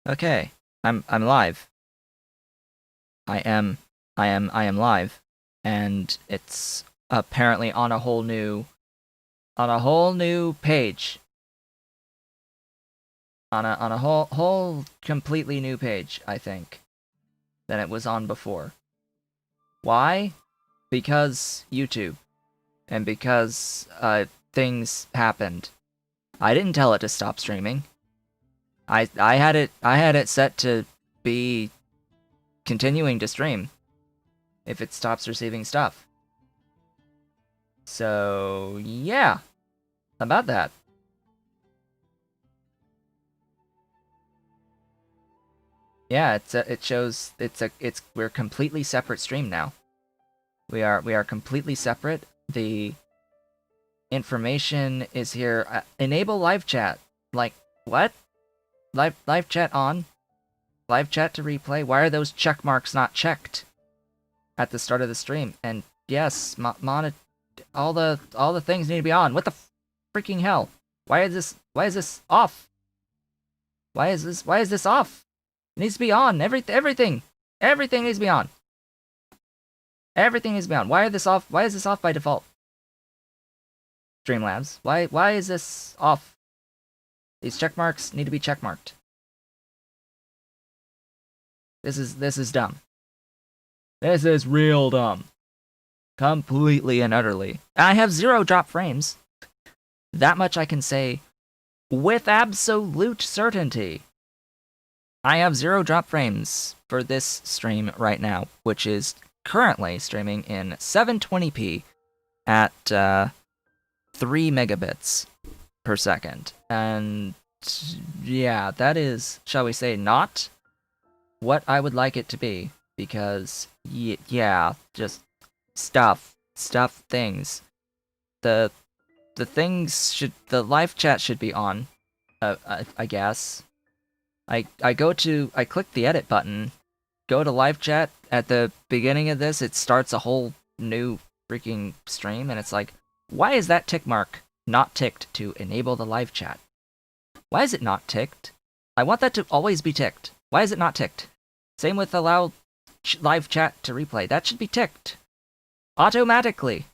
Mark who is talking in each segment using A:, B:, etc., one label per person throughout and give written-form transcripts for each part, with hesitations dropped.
A: Okay, I'm live. I am live, and it's apparently on a whole new page. On a whole completely new page, I think, than it was on before. Why? Because YouTube, and because things happened. I didn't tell it to stop streaming. I had it set to be continuing to stream if it stops receiving stuff. So, yeah, about that. Yeah, it shows we're completely separate stream now. We are completely separate. The information is here. Enable live chat. Like what? Live chat on? Live chat to replay? Why are those check marks not checked at the start of the stream? And yes, all the things need to be on. What the freaking hell? Why is this off? Why is this off? It needs to be on. Everything needs to be on. Everything needs to be on. Why is this off by default? Streamlabs. Why is this off? These check marks need to be check marked. This is dumb. This is real dumb. Completely and utterly. I have 0 drop frames. That much I can say with absolute certainty. I have 0 drop frames for this stream right now, which is currently streaming in 720p at 3 megabits per second. And yeah, that is, shall we say, not what I would like it to be, because yeah, just things. The live chat should be on, I guess. I click the edit button, go to live chat. At the beginning of this, it starts a whole new freaking stream, and it's like, why is that tick mark not ticked to enable the live chat? Why is it not ticked? I want that to always be ticked. Why is it not ticked? Same with allow live chat to replay. That should be ticked automatically.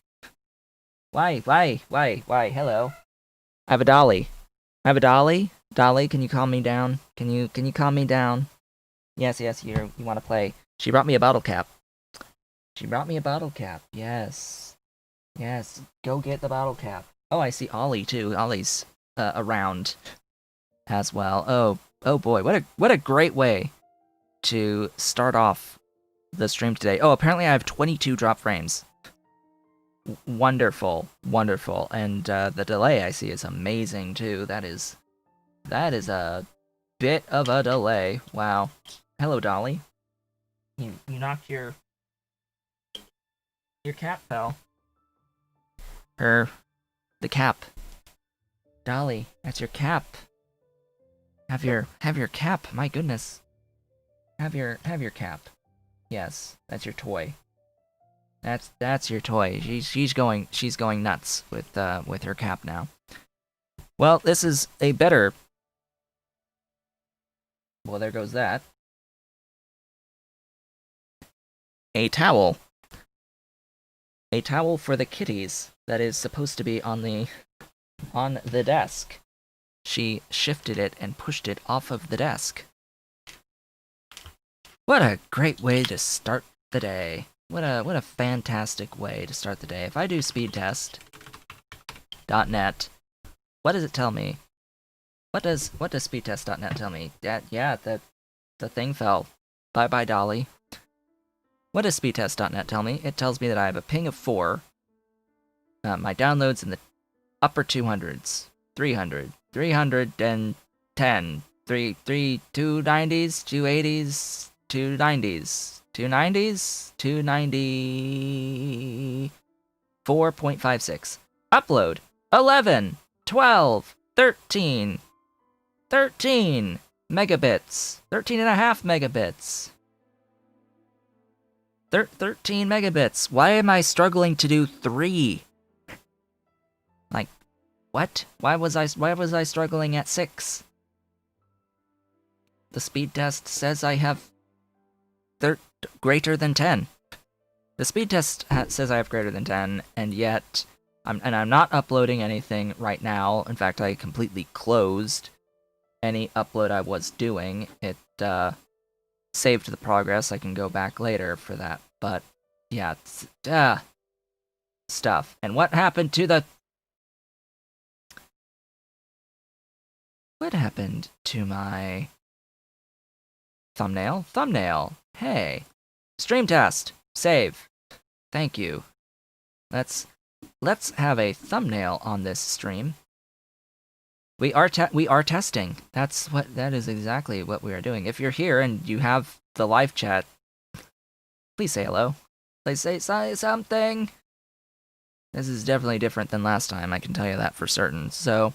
A: Why? Hello. I have a dolly. Dolly, can you calm me down? Can you calm me down? Yes, you want to play. She brought me a bottle cap. Yes. Go get the bottle cap. Oh, I see Ollie too. Ollie's around as well. Oh boy, what a great way to start off the stream today. Oh, apparently I have 22 drop frames. Wonderful. And the delay I see is amazing too. That is a bit of a delay. Wow. Hello, Dolly. You knocked your cap fell. The cap. Dolly, that's your cap. Have your cap. My goodness. Have your cap. Yes, that's your toy. That's your toy. She's going nuts with her cap now. Well, this is a better. Well, there goes that. A towel. A towel for the kitties that is supposed to be on the desk. She shifted it and pushed it off of the desk. What a great way to start the day. What a fantastic way to start the day. If I do speedtest.net, what does it tell me? What does speedtest.net tell me? Yeah, the thing fell. Bye, Dolly. What does speedtest.net tell me? It tells me that I have a ping of 4. My downloads in the upper 200s. 300. 310. 290s, 280s, 290s. 290s? 294.56. Upload 11, 12, 13 megabits. 13.5 megabits. 13 megabits. Why am I struggling to do 3? Like, what? Why was I struggling at 6? the speed test says I have greater than 10. The speed test says I have greater than 10, and yet I'm not uploading anything right now. In fact, I completely closed any upload I was doing. It saved the progress. I can go back later for that. But yeah, it's, stuff. And what happened to the... What happened to my thumbnail? Thumbnail. Hey. Stream test. Save. Thank you. Let's have a thumbnail on this stream. We are testing. That is exactly what we are doing. If you're here and you have the live chat, please say hello. Please say something. This is definitely different than last time, I can tell you that for certain. So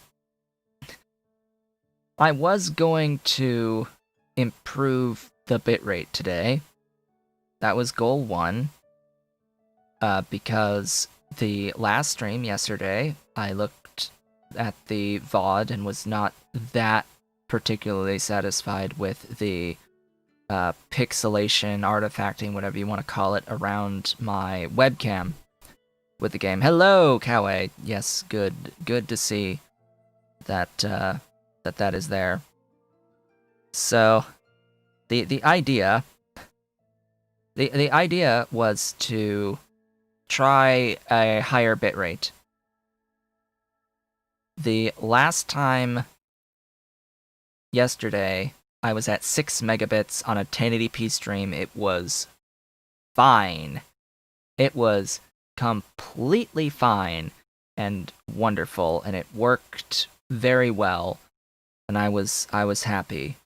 A: I was going to improve the bitrate today. That was goal 1. Because the last stream yesterday, I looked at the VOD and was not that particularly satisfied with the pixelation, artifacting, whatever you want to call it, around my webcam with the game. Hello, Kawaii. Yes, good to see that that is there. So the idea was to try a higher bitrate. The last time yesterday I was at 6 megabits on a 1080p stream. It was fine. It was completely fine and wonderful, and it worked very well, and I was happy.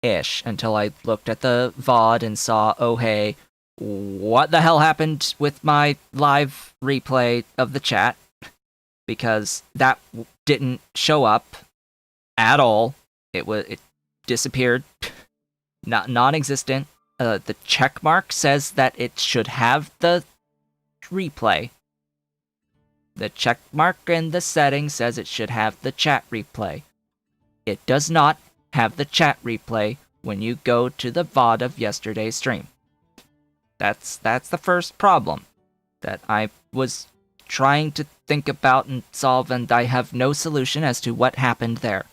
A: Ish, until I looked at the VOD and saw, oh hey, what the hell happened with my live replay of the chat? Because that didn't show up at all. It disappeared, non-existent. The check mark says that it should have the replay. The check mark in the settings says it should have the chat replay. It does not have the chat replay when you go to the VOD of yesterday's stream. That's the first problem that I was trying to think about and solve, and I have no solution as to what happened there.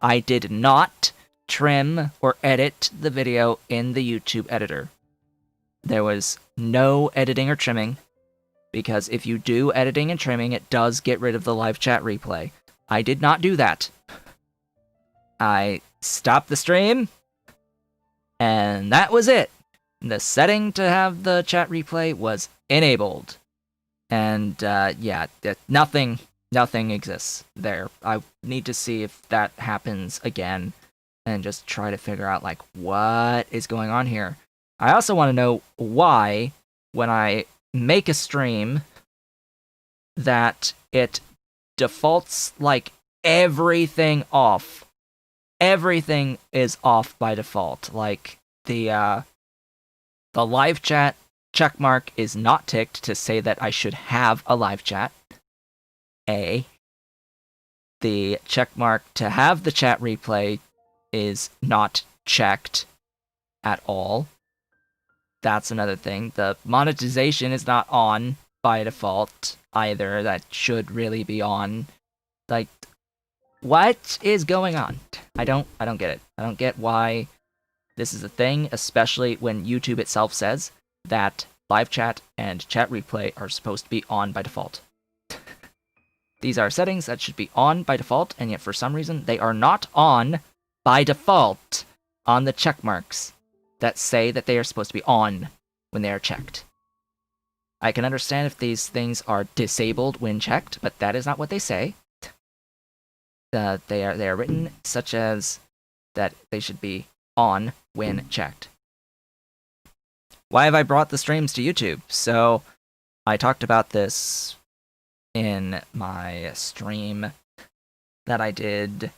A: I did not trim or edit the video in the YouTube editor. There was no editing or trimming, because if you do editing and trimming, it does get rid of the live chat replay. I did not do that. I stopped the stream, and that was it. The setting to have the chat replay was enabled. And, yeah, nothing exists there. I need to see if that happens again, and just try to figure out, like, what is going on here. I also want to know why, when I make a stream, that it defaults, like, everything off. Everything is off by default. Like, the live chat checkmark is not ticked to say that I should have a live chat. The checkmark to have the chat replay is not checked at all. That's another thing. The monetization is not on by default either. That should really be on. Like, what is going on? I don't get it. I don't get why this is a thing, especially when YouTube itself says that live chat and chat replay are supposed to be on by default. These are settings that should be on by default, and yet for some reason they are not on by default on the check marks that say that they are supposed to be on when they are checked. I can understand if these things are disabled when checked, but that is not what they say. They are written such as that they should be on when checked. Why have I brought the streams to YouTube? So, I talked about this in my stream that I did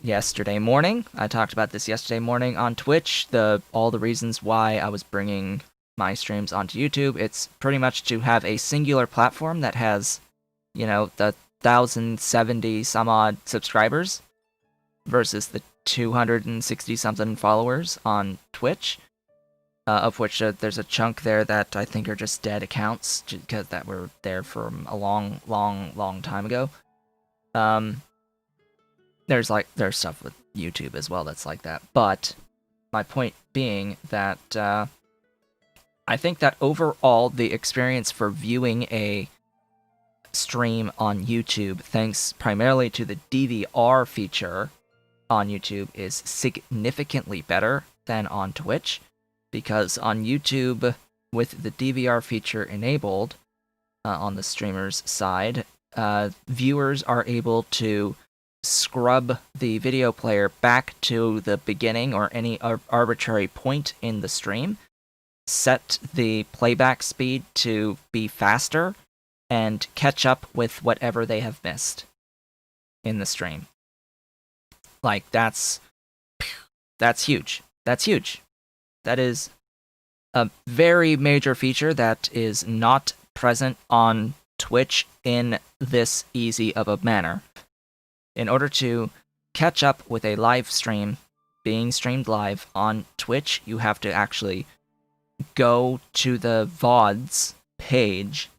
A: yesterday morning. I talked about this yesterday morning on Twitch, all the reasons why I was bringing my streams onto YouTube. It's pretty much to have a singular platform that has, the 1,070 some odd subscribers, versus the 260 something followers on Twitch, of which there's a chunk there that I think are just dead accounts because that were there from a long time ago. There's stuff with YouTube as well that's like that, but my point being that I think that overall the experience for viewing a stream on YouTube, thanks primarily to the DVR feature on YouTube, is significantly better than on Twitch, because on YouTube, with the DVR feature enabled on the streamer's side, viewers are able to scrub the video player back to the beginning or any arbitrary point in the stream, set the playback speed to be faster, and catch up with whatever they have missed in the stream. Like, that's huge. That's huge. That is a very major feature that is not present on Twitch in this easy of a manner. In order to catch up with a live stream being streamed live on Twitch, you have to actually go to the VODs page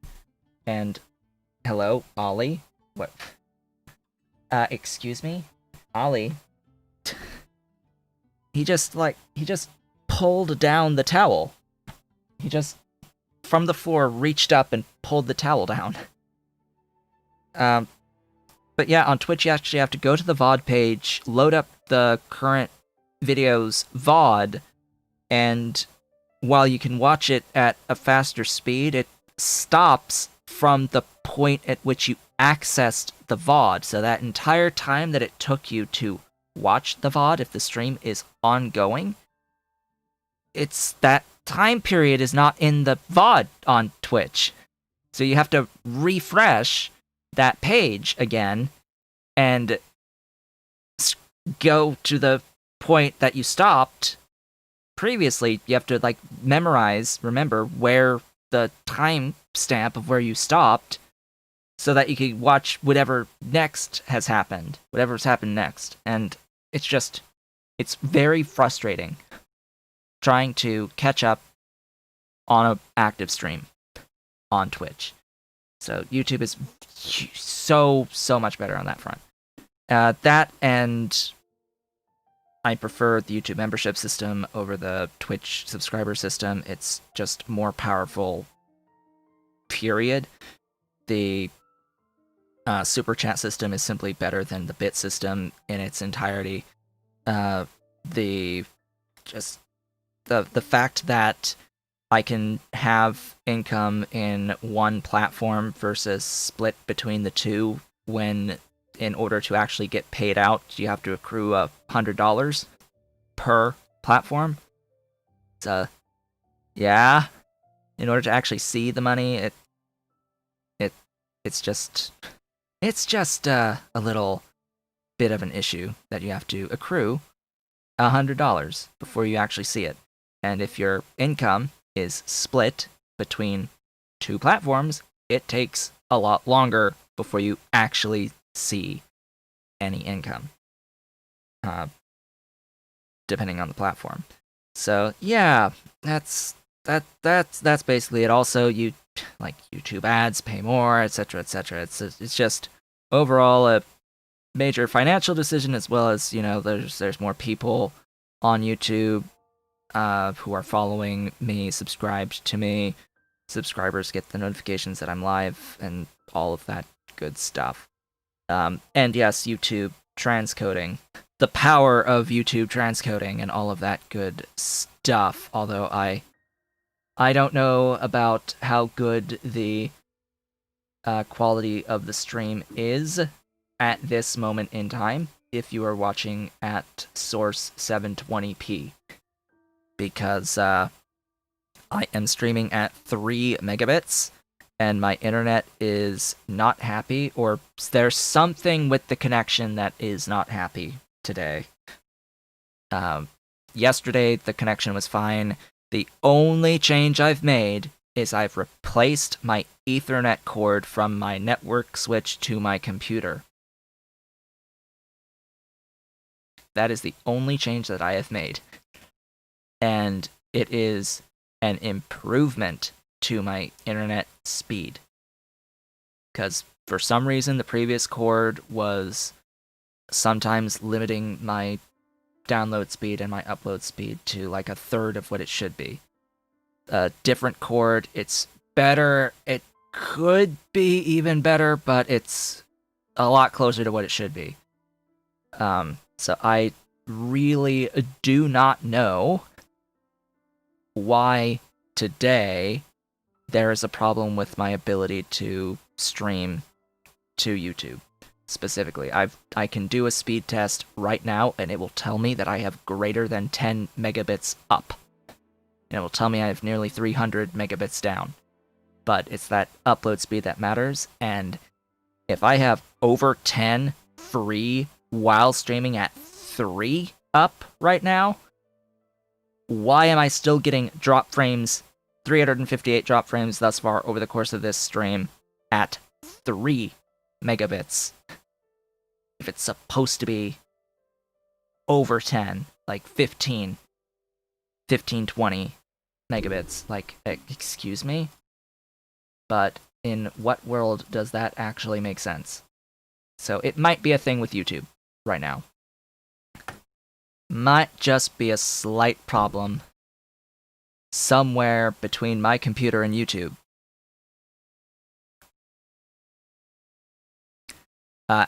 A: and... Hello, Ollie? What? Excuse me? Ollie? He just pulled down the towel. He just, from the floor, reached up and pulled the towel down. But yeah, on Twitch you actually have to go to the VOD page, load up the current video's VOD, and while you can watch it at a faster speed, it stops from the point at which you accessed the VOD. So that entire time that it took you to watch the VOD, if the stream is ongoing, it's that time period is not in the VOD on Twitch. So you have to refresh that page again and go to the point that you stopped previously. You have to remember where the time stamp of where you stopped, so that you can watch whatever's happened next. And it's very frustrating trying to catch up on an active stream on Twitch. So YouTube is so much better on that front. That, and I prefer the YouTube membership system over the Twitch subscriber system. It's just more powerful, period. The super chat system is simply better than the bit system in its entirety. The fact that I can have income in one platform versus split between the two, when in order to actually get paid out, you have to accrue $100 per platform. Yeah. In order to actually see the money, it's just a little bit of an issue that you have to accrue $100 before you actually see it. And if your income is split between two platforms, it takes a lot longer before you actually see any income, depending on the platform. So yeah, that's basically it. Also, YouTube ads pay more, etc., etc. It's just overall a major financial decision, as well as, there's more people on YouTube who are following me, subscribed to me. Subscribers get the notifications that I'm live, and all of that good stuff. And yes, YouTube transcoding. The power of YouTube transcoding and all of that good stuff. Although I don't know about how good the quality of the stream is at this moment in time if you are watching at source 720p. Because I am streaming at 3 megabits, and my internet is not happy, or there's something with the connection that is not happy today. Yesterday, the connection was fine. The only change I've made is I've replaced my Ethernet cord from my network switch to my computer. That is the only change that I have made. And it is an improvement to my internet speed. Because for some reason, the previous cord was sometimes limiting my download speed and my upload speed to like a third of what it should be. A different cord, it's better. It could be even better, but it's a lot closer to what it should be. So I really do not know why today there is a problem with my ability to stream to YouTube. Specifically, I can do a speed test right now, and it will tell me that I have greater than 10 megabits up. And it will tell me I have nearly 300 megabits down. But it's that upload speed that matters, and if I have over 10 free while streaming at 3 up right now, why am I still getting drop frames, 358 drop frames thus far over the course of this stream at 3 megabits? If it's supposed to be over 10, like 15, 20 megabits, like, excuse me? But in what world does that actually make sense? So it might be a thing with YouTube right now. Might just be a slight problem somewhere between my computer and YouTube.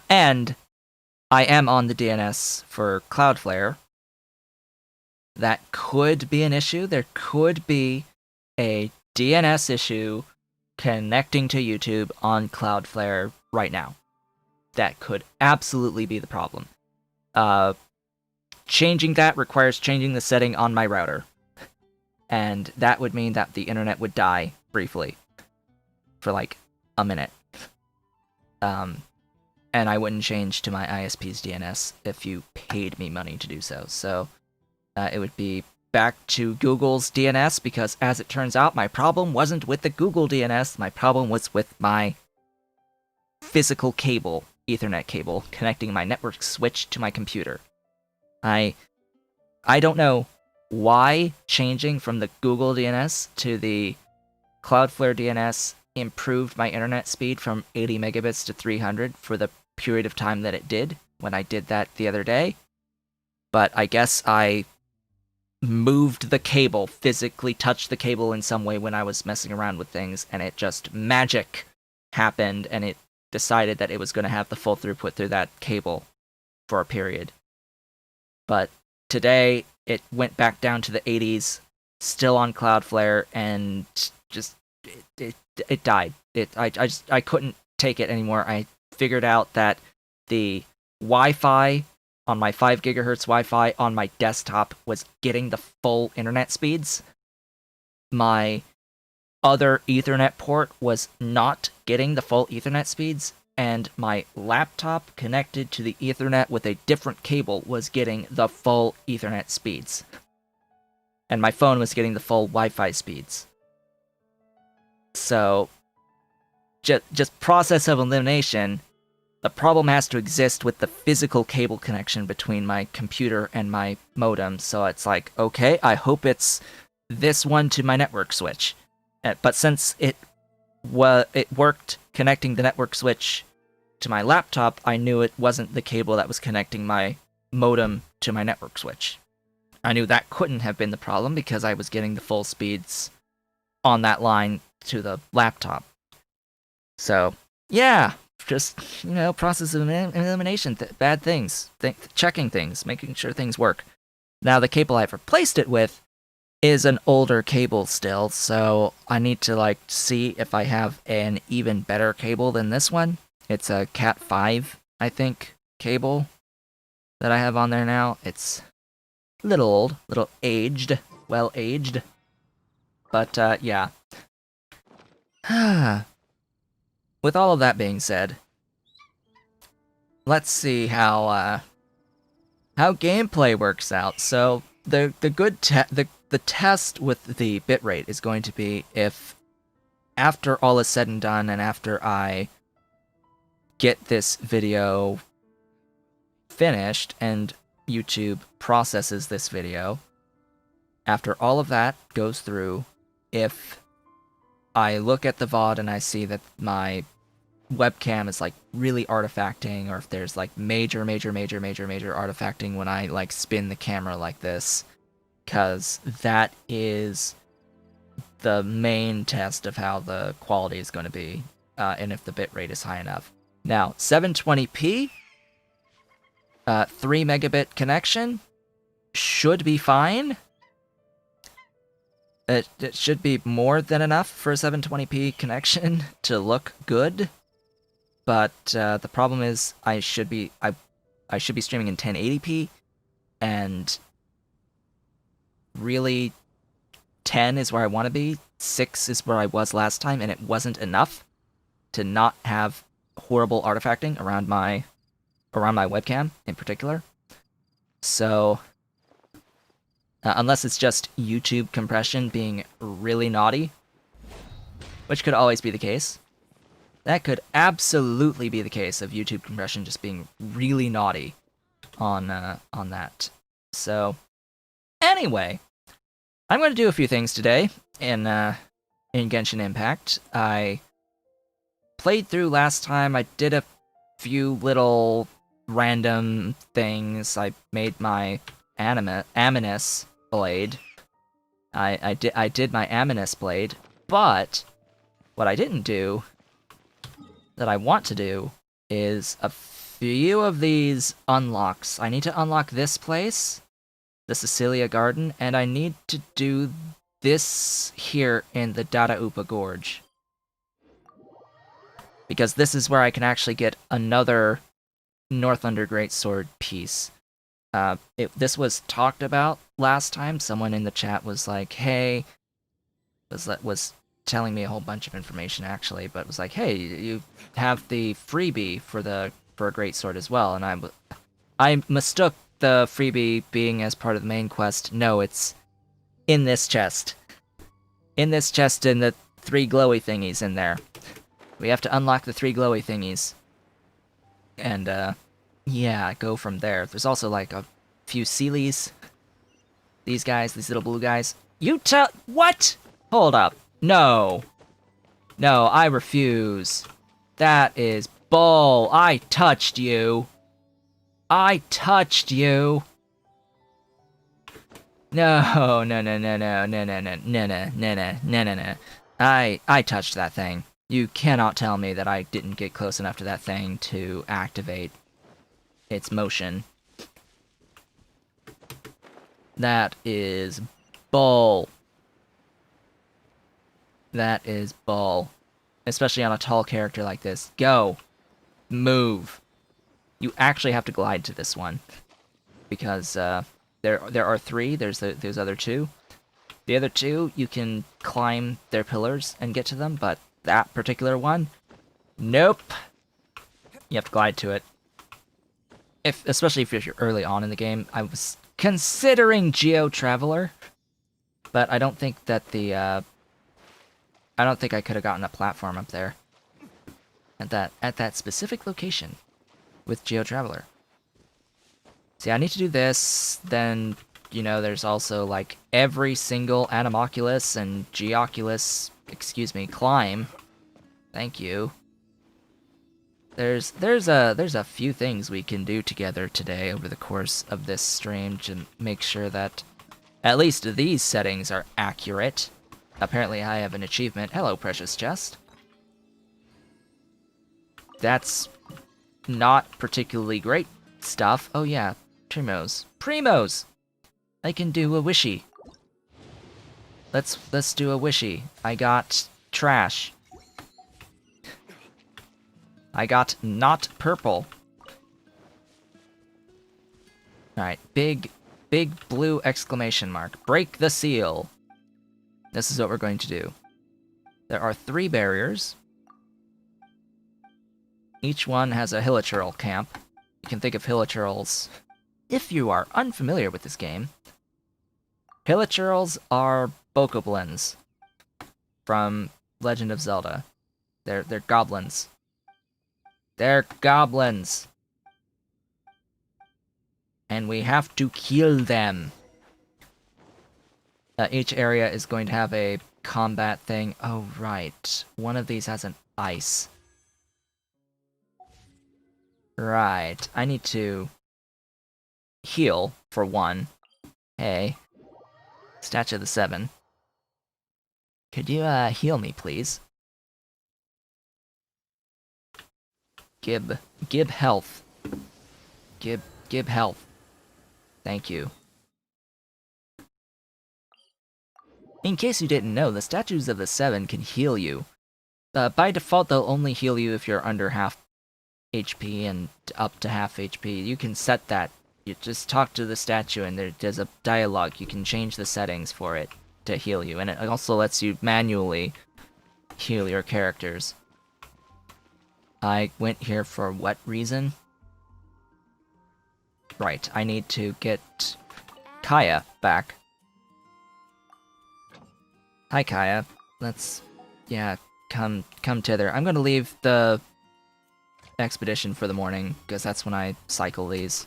A: And I am on the DNS for Cloudflare. That could be an issue. There could be a DNS issue connecting to YouTube on Cloudflare right now. That could absolutely be the problem. Changing that requires changing the setting on my router. And that would mean that the internet would die briefly. For like a minute. And I wouldn't change to my ISP's DNS if you paid me money to do so. So it would be back to Google's DNS, because as it turns out, my problem wasn't with the Google DNS. My problem was with my physical cable, Ethernet cable, connecting my network switch to my computer. I don't know why changing from the Google DNS to the Cloudflare DNS improved my internet speed from 80 megabits to 300 for the period of time that it did when I did that the other day. But I guess I moved the cable, physically touched the cable in some way when I was messing around with things, and it just magic happened, and it decided that it was going to have the full throughput through that cable for a period. But today, it went back down to the 80s, still on Cloudflare, and just it died. I couldn't take it anymore. I figured out that the Wi-Fi on my 5 gigahertz Wi-Fi on my desktop was getting the full internet speeds. My other Ethernet port was not getting the full Ethernet speeds, and my laptop connected to the Ethernet with a different cable was getting the full Ethernet speeds. And my phone was getting the full Wi-Fi speeds. So, just process of elimination, the problem has to exist with the physical cable connection between my computer and my modem. So it's like, okay, I hope it's this one to my network switch. But since it worked connecting the network switch to my laptop, I knew it wasn't the cable that was connecting my modem to my network switch. I knew that couldn't have been the problem because I was getting the full speeds on that line to the laptop. So, yeah, just, process of elimination, bad things, checking things, making sure things work. Now, the cable I've replaced it with is an older cable still, so I need to, see if I have an even better cable than this one. It's a Cat 5, I think, cable that I have on there now. It's a little old, little aged, well-aged. But, yeah. With all of that being said, let's see how gameplay works out. So the test with the bitrate is going to be if, after all is said and done, and after I get this video finished and YouTube processes this video, after all of that goes through, if I look at the VOD and I see that my webcam is like really artifacting, or if there's like major artifacting when I like spin the camera like this, because that is the main test of how the quality is going to be, and if the bitrate is high enough. Now, 720p, 3 megabit connection should be fine. It should be more than enough for a 720p connection to look good. But the problem is I should be streaming in 1080p, and really 10 is where I want to be. 6 is where I was last time, and it wasn't enough to not have horrible artifacting around my webcam in particular. So unless it's just YouTube compression being really naughty, which could always be the case. That could absolutely be the case of YouTube compression just being really naughty on that. So anyway, I'm going to do a few things today in Genshin Impact. I played through last time. I did a few little random things. I made my Aminus blade. I did my Aminus blade, but what I didn't do that I want to do is a few of these unlocks. I need to unlock this place, the Cecilia Garden, and I need to do this here in the Dada Upa Gorge. Because this is where I can actually get another Northunder Greatsword piece. This was talked about last time. Someone in the chat was like, hey, was telling me a whole bunch of information actually, but was like, hey, you have the freebie for a Greatsword as well, and I mistook the freebie being as part of the main quest. No, it's in this chest. In this chest, in the 3 glowy thingies in there. We have to unlock the 3 glowy thingies. And, yeah, go from there. There's also, like, a few Sealies. These guys, these little blue guys. What? Hold up. No. No, I refuse. That is bull. I touched you. I touched you. No. I touched that thing. You cannot tell me that I didn't get close enough to that thing to activate its motion. That is bull. That is bull. Especially on a tall character like this. Go. Move. You actually have to glide to this one. Because there are 3. There's those other 2. The other 2, you can climb their pillars and get to them, but that particular one, nope. You have to glide to it. Especially if you're early on in the game. I was considering Geo Traveler, but I don't think that I don't think I could have gotten a platform up there at that specific location with Geo Traveler. See, I need to do this. Then, you know, there's also like every single Anemoculus and Geoculus, climb. Thank you. There's a few things we can do together today over the course of this stream to make sure that at least these settings are accurate. Apparently I have an achievement. Hello, precious chest. That's not particularly great stuff. Oh yeah, Primos. Primos! I can do a wishy. Let's do a wishy. I got trash. I got not purple. Alright, big blue exclamation mark. Break the seal. This is what we're going to do. There are 3 barriers. Each one has a Hilichurl camp. You can think of Hilichurls. If you are unfamiliar with this game, Hilichurls are Bokoblins from Legend of Zelda. They're goblins. They're goblins. and we have to kill them. Each area is going to have a combat thing. Oh, right. One of these has an ice. Right. I need to heal, for one. Hey. Statue of the Seven. Could you, heal me, please? Gib health. Gib health. Thank you. In case you didn't know, the Statues of the Seven can heal you. By default, they'll only heal you if you're under half HP and up to half HP. You can set that. You just talk to the statue and there's a dialogue. You can change the settings for it to heal you. And it also lets you manually heal your characters. I went here for what reason? Right, I need to get Kaya back. Hi, Kaya. Let's, yeah, come thither. I'm gonna leave the expedition for the morning, because that's when I cycle these.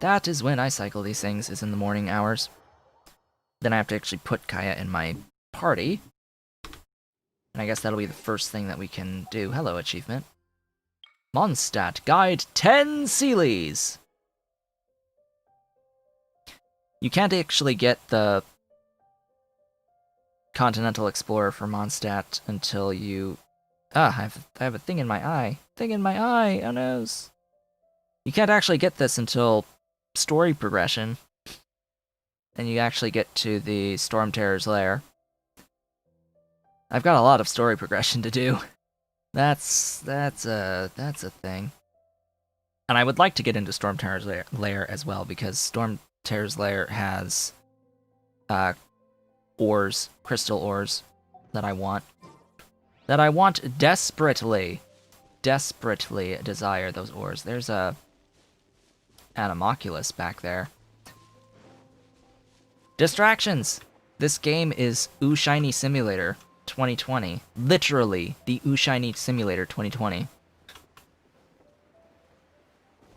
A: That is when I cycle these things, is in the morning hours. Then I have to actually put Kaya in my party. And I guess that'll be the first thing that we can do. Hello, achievement. Mondstadt, guide 10 Sealies! You can't actually get the Continental Explorer for Mondstadt until you... I have a thing in my eye. Thing in my eye! Oh no! You can't actually get this until story progression. And you actually get to the Storm Terror's lair. I've got a lot of story progression to do. That's a thing. And I would like to get into Storm Terror's lair as well, because Storm Terror's lair has ores, crystal ores, that I want. That I want desperately desire those ores. There's a Animoculus back there. Distractions! This game is Ooh Shiny Simulator 2020. Literally, the Ooh Shiny Simulator 2020.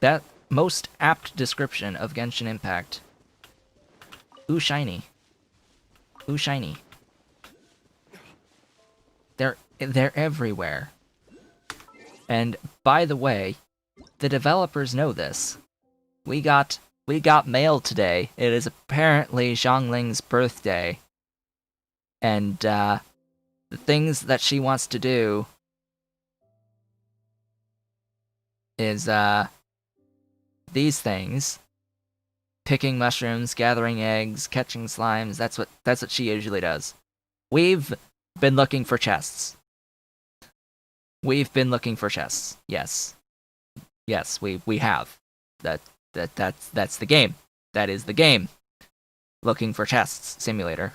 A: That most apt description of Genshin Impact. Ooh Shiny. Ooh Shiny. They're everywhere. And by the way, the developers know this. We got mail today. It is apparently Xiangling's birthday. And the things that she wants to do is these things. Picking mushrooms, gathering eggs, catching slimes. That's what she usually does. We've been looking for chests. We've been looking for chests. Yes. Yes, we have. That's the game. That is the game. Looking for chests simulator.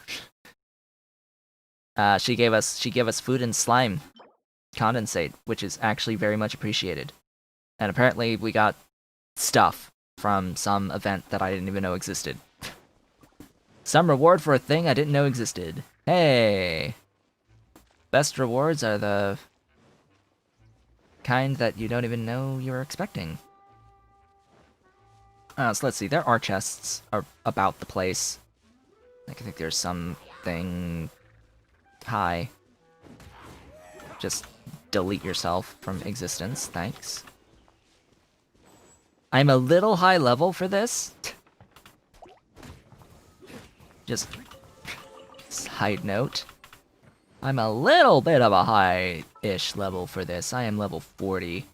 A: She gave us food and slime condensate, which is actually very much appreciated. And apparently we got stuff from some event that I didn't even know existed. Some reward for a thing I didn't know existed. Hey! Best rewards are the kind that you don't even know you're expecting. So let's see, there are chests about the place. I think there's something... Hi. Just delete yourself from existence, thanks. I'm a little high level for this. Just side note. I'm a little bit of a high-ish level for this. I am level 40.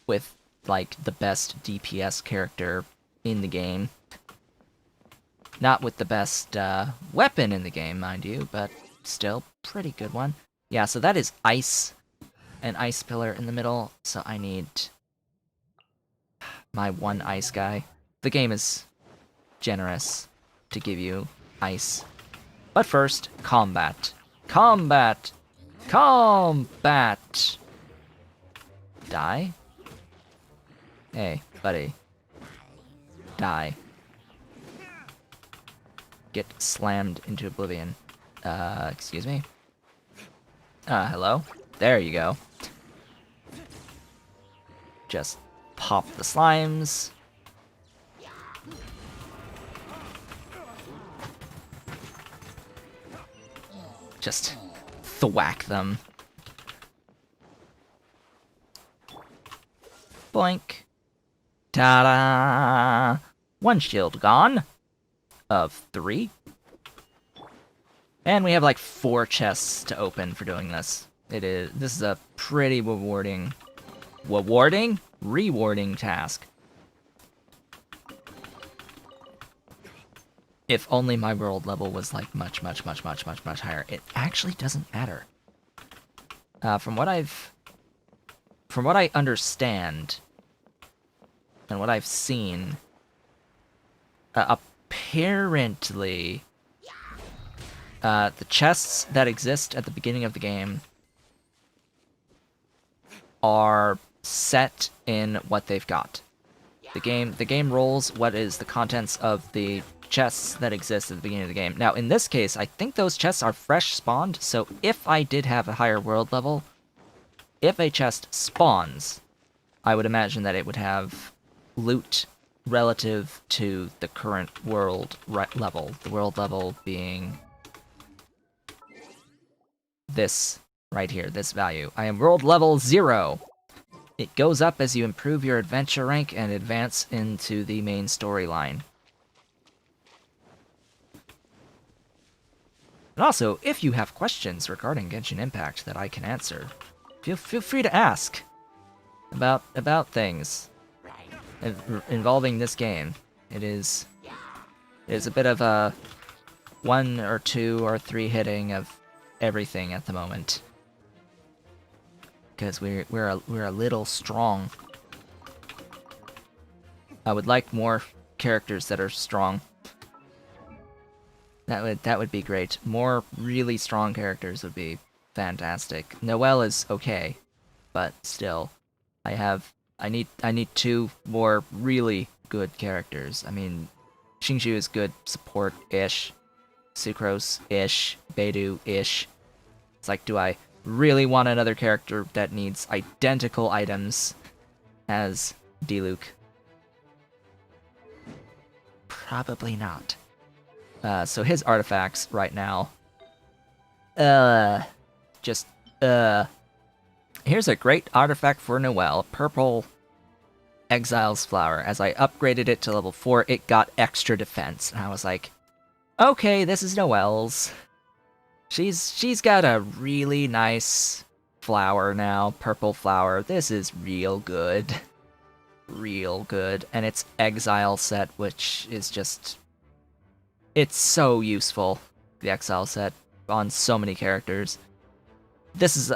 A: With, like, the best DPS character in the game. Not with the best weapon in the game, mind you, but still, pretty good one. Yeah, so that is ice. An ice pillar in the middle, so I need my one ice guy. The game is generous to give you ice. But first, combat. Combat! Combat! Die? Hey, buddy. Die. Get slammed into oblivion. Excuse me? Hello? There you go. just pop the slimes. Just thwack them. Boink. Ta-da! 1 shield gone. Of 3. And we have like 4 chests to open for doing this. This is a pretty rewarding task. If only my world level was like much higher. It actually doesn't matter. From what I understand and what I've seen, apparently the chests that exist at the beginning of the game are set in what they've got. The game rolls what is the contents of the chests that exist at the beginning of the game. Now, in this case, I think those chests are fresh spawned, so if I did have a higher world level, if a chest spawns, I would imagine that it would have loot relative to the current world level. The world level being this right here, this value. I am world level 0. It goes up as you improve your adventure rank and advance into the main storyline. And also, if you have questions regarding Genshin Impact that I can answer, feel free to ask about things involving this game. It is a bit of a 1 or 2 or 3 hitting of everything at the moment, because we're a little strong. I would like more characters that are strong. That would be great. More really strong characters would be fantastic. Noelle is okay, but still, I need 2 more really good characters. I mean, Xingqiu is good support-ish, Sucrose-ish, Beidou-ish. It's like, do I really want another character that needs identical items as Diluc? Probably not. So his artifacts right now. Here's a great artifact for Noelle. Purple Exile's Flower. As I upgraded it to level 4, it got extra defense. And I was like, okay, this is Noelle's. She's got a really nice flower now. Purple flower. This is real good. Real good. And it's Exile set, which is just... it's so useful, the Exile set, on so many characters. This is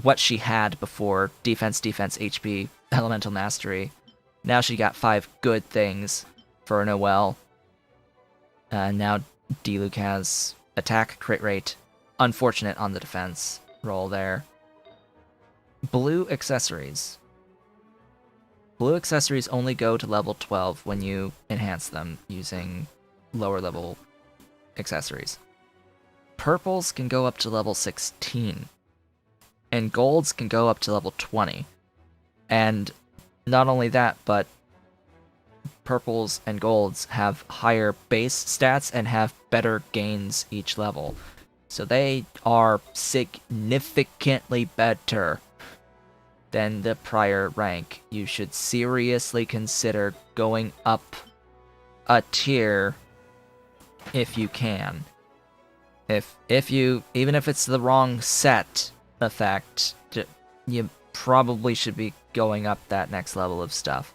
A: what she had before: defense, HP, elemental mastery. Now she got 5 good things for Noelle. Now Diluc has attack, crit rate. Unfortunate on the defense roll there. Blue accessories. Blue accessories only go to level 12 when you enhance them using lower level accessories. Purples can go up to level 16. And golds can go up to level 20. And not only that, but purples and golds have higher base stats and have better gains each level. So they are significantly better than the prior rank. You should seriously consider going up a tier if you can. Even if it's the wrong set effect, you probably should be going up that next level of stuff.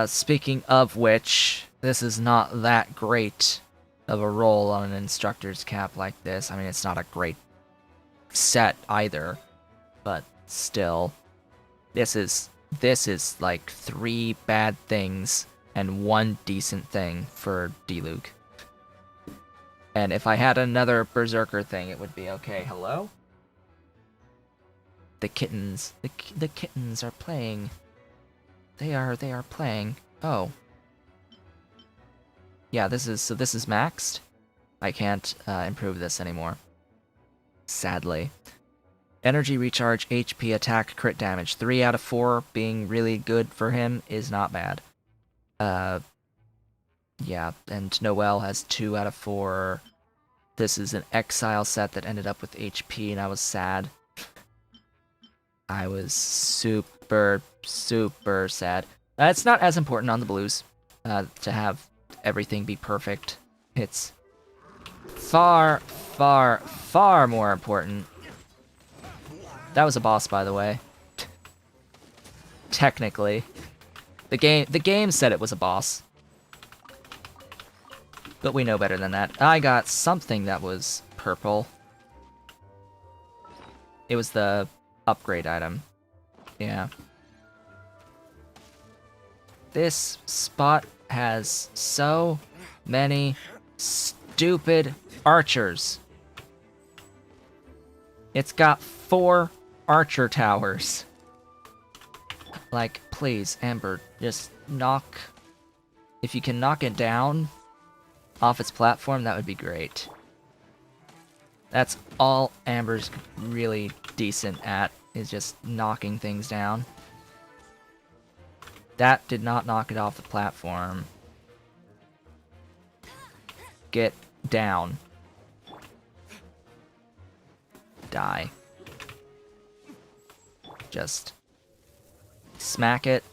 A: Speaking of which, this is not that great of a roll on an instructor's cap like this. I mean, it's not a great set either, but still, this is like 3 bad things and 1 decent thing for Diluc. And if I had another Berserker thing, it would be okay. Hello? The kittens. The kittens are playing. They are playing. Oh. Yeah, this is maxed. I can't improve this anymore. Sadly. Energy recharge, HP, attack, crit damage. 3 out of 4 being really good for him is not bad. Yeah, and Noelle has 2 out of 4. This is an Exile set that ended up with HP, and I was sad. I was super, super sad. It's not as important on the blues to have everything be perfect. It's far, far, far more important. That was a boss, by the way. Technically. The game said it was a boss. But we know better than that. I got something that was purple. It was the upgrade item. Yeah. This spot has so many stupid archers. It's got 4 archer towers. Like, please, Amber, just knock... If you can knock it down off its platform, that would be great. That's all Amber's really decent at, is just knocking things down. That did not knock it off the platform. Get down. Die. Just smack it.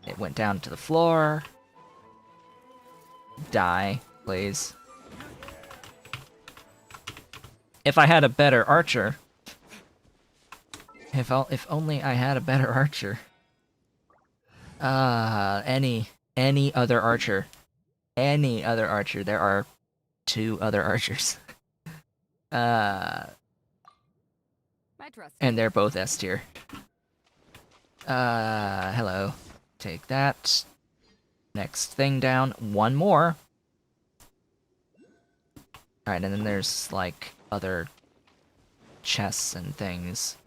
A: It went down to the floor. Die, please. If I had a better archer. If only I had a better archer. Any other archer. Any other archer. There are 2 other archers. And they're both S tier. Hello. Take that. Next thing down. 1 more. Alright, and then there's, like, other chests and things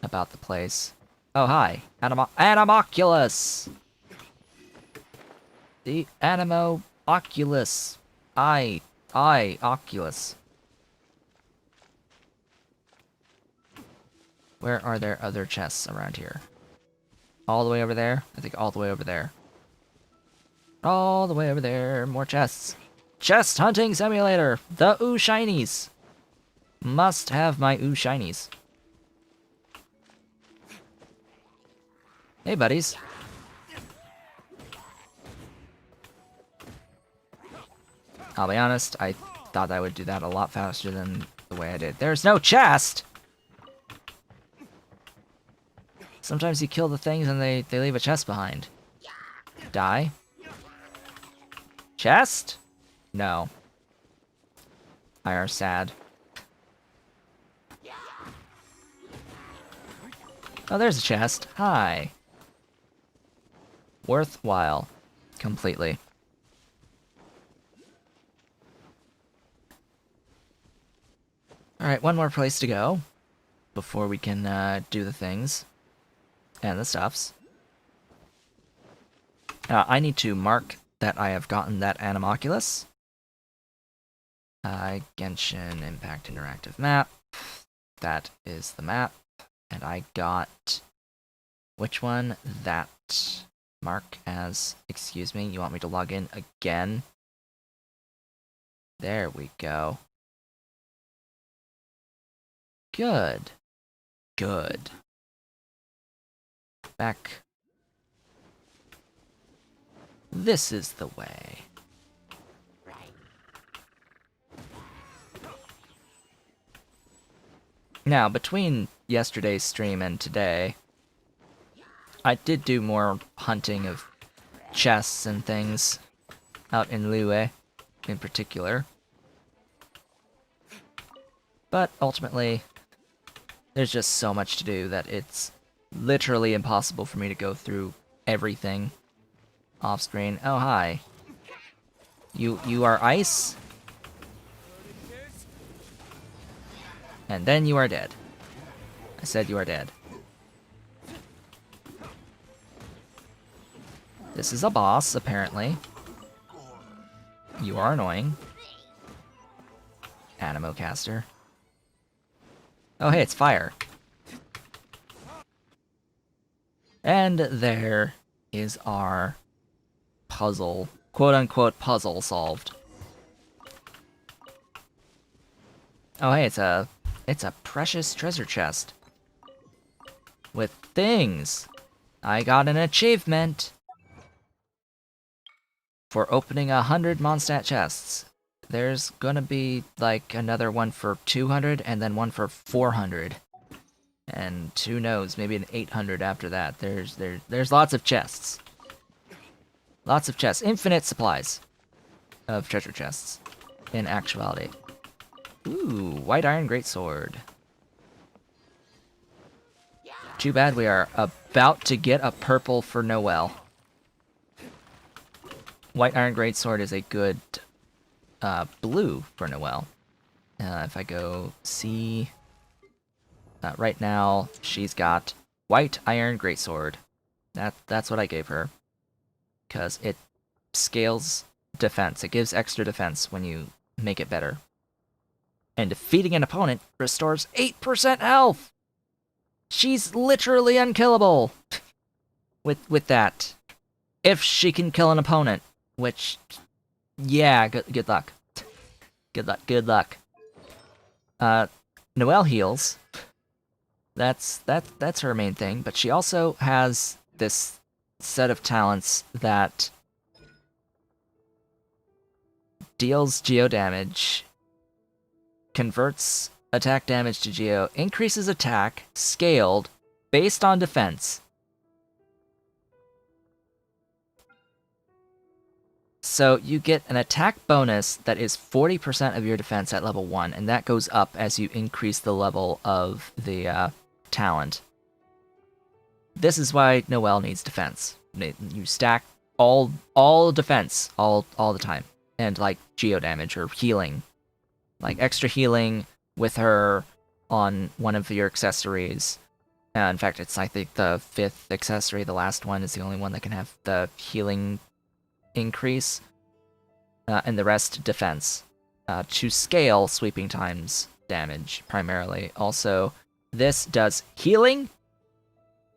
A: about the place. Oh, hi. Animoculus! The Animo-Oculus. Oculus. Where are there other chests around here? All the way over there? I think all the way over there. All the way over there. More chests. Chest hunting simulator. The ooh shinies. Must have my ooh shinies. Hey, buddies. I'll be honest, I thought I would do that a lot faster than the way I did. There's no chest! Sometimes you kill the things and they leave a chest behind. Die. Chest? No. I are sad. Oh, there's a chest. Hi. Worthwhile. Completely. Alright, one more place to go before we can do the things and the stuffs. I need to mark that I have gotten that Animoculus. Genshin Impact Interactive Map. That is the map. And I got... Which one? That. Mark as... Excuse me, you want me to log in again? There we go. Good. Good. Back. This is the way. Now, between yesterday's stream and today, I did do more hunting of chests and things out in Liyue, in particular. But ultimately, there's just so much to do that it's literally impossible for me to go through everything off screen. Oh, hi. You are ice? And then you are dead. I said you are dead. This is a boss, apparently. You are annoying. Animocaster. Oh hey, it's fire. And there is our puzzle, quote-unquote puzzle solved. Oh hey, it's a precious treasure chest. With things. I got an achievement for opening 100 Mondstadt chests. There's gonna be like another one for 200 and then one for 400. And who knows, maybe an 800 after that. There's lots of chests. Lots of chests. Infinite supplies of treasure chests, in actuality. Ooh, white iron greatsword. Too bad we are about to get a purple for Noelle. White iron greatsword is a good blue for Noelle. If I go see... right now, she's got white iron greatsword. That's what I gave her. Because it scales defense. It gives extra defense when you make it better. And defeating an opponent restores 8% health! She's literally unkillable! with that. If she can kill an opponent. Which, yeah, good luck. Good luck. Noelle heals. That's her main thing, but she also has this set of talents that deals geo damage, converts attack damage to geo, increases attack, scaled, based on defense. So you get an attack bonus that is 40% of your defense at level 1, and that goes up as you increase the level of the talent. This is why Noelle needs defense. You stack all defense all the time, and like geo damage or healing, like extra healing with her on one of your accessories. In fact, it's I think the 5th accessory. The last one is the only one that can have the healing increase, and the rest defense. To scale sweeping times damage primarily. Also, this does healing.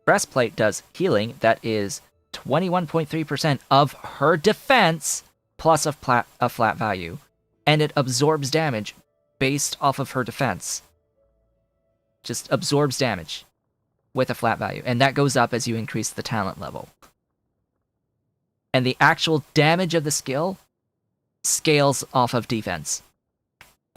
A: Breastplate does healing. That is 21.3% of her defense plus a flat value. And it absorbs damage based off of her defense. Just absorbs damage with a flat value. And that goes up as you increase the talent level. And the actual damage of the skill scales off of defense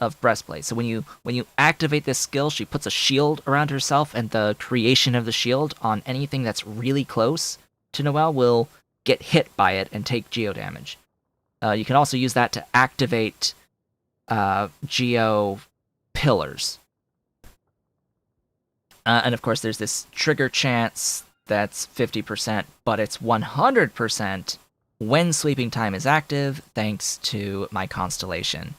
A: of breastplate. So when you activate this skill, she puts a shield around herself, and the creation of the shield on anything that's really close to Noelle will get hit by it and take geo damage. You can also use that to activate geo pillars. And of course, there's this trigger chance that's 50%, but it's 100% when sweeping time is active, thanks to my constellation.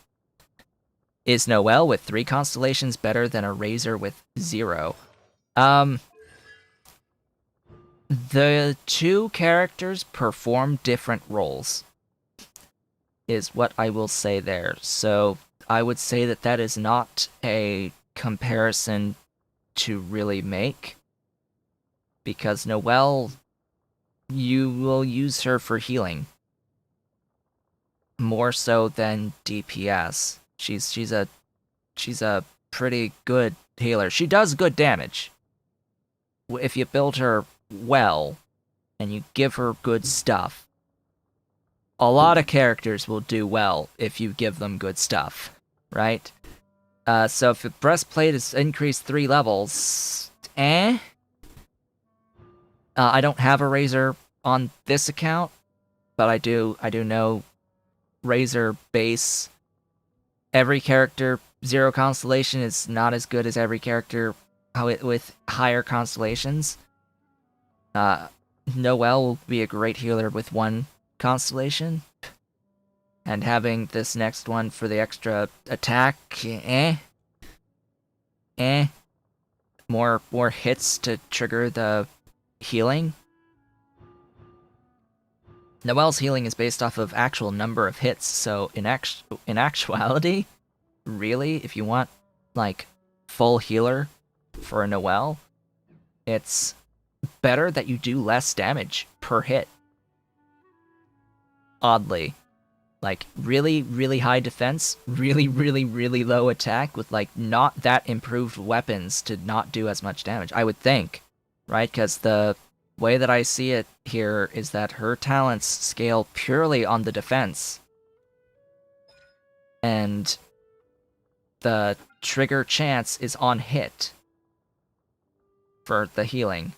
A: Is Noelle with 3 constellations better than a Razor with 0? The two characters perform different roles, is what I will say there. So I would say that is not a comparison to really make, because Noelle, you will use her for healing more so than DPS. She's a pretty good healer. She does good damage if you build her well and you give her good stuff. A lot of characters will do well if you give them good stuff, right? So if the breastplate is increased 3 levels, I don't have a Razor on this account, but I do know Razor base. Every character 0 constellation is not as good as every character with higher constellations. Noelle will be a great healer with 1 constellation, and having this next one for the extra attack, more hits to trigger the healing. Noelle's healing is based off of actual number of hits, so in actuality, really, if you want like full healer for a Noelle, it's better that you do less damage per hit. Oddly. Like, really, really high defense, really, really, really low attack with, like, not that improved weapons to not do as much damage, I would think, right? Because the way that I see it here is that her talents scale purely on the defense. And the trigger chance is on hit for the healing.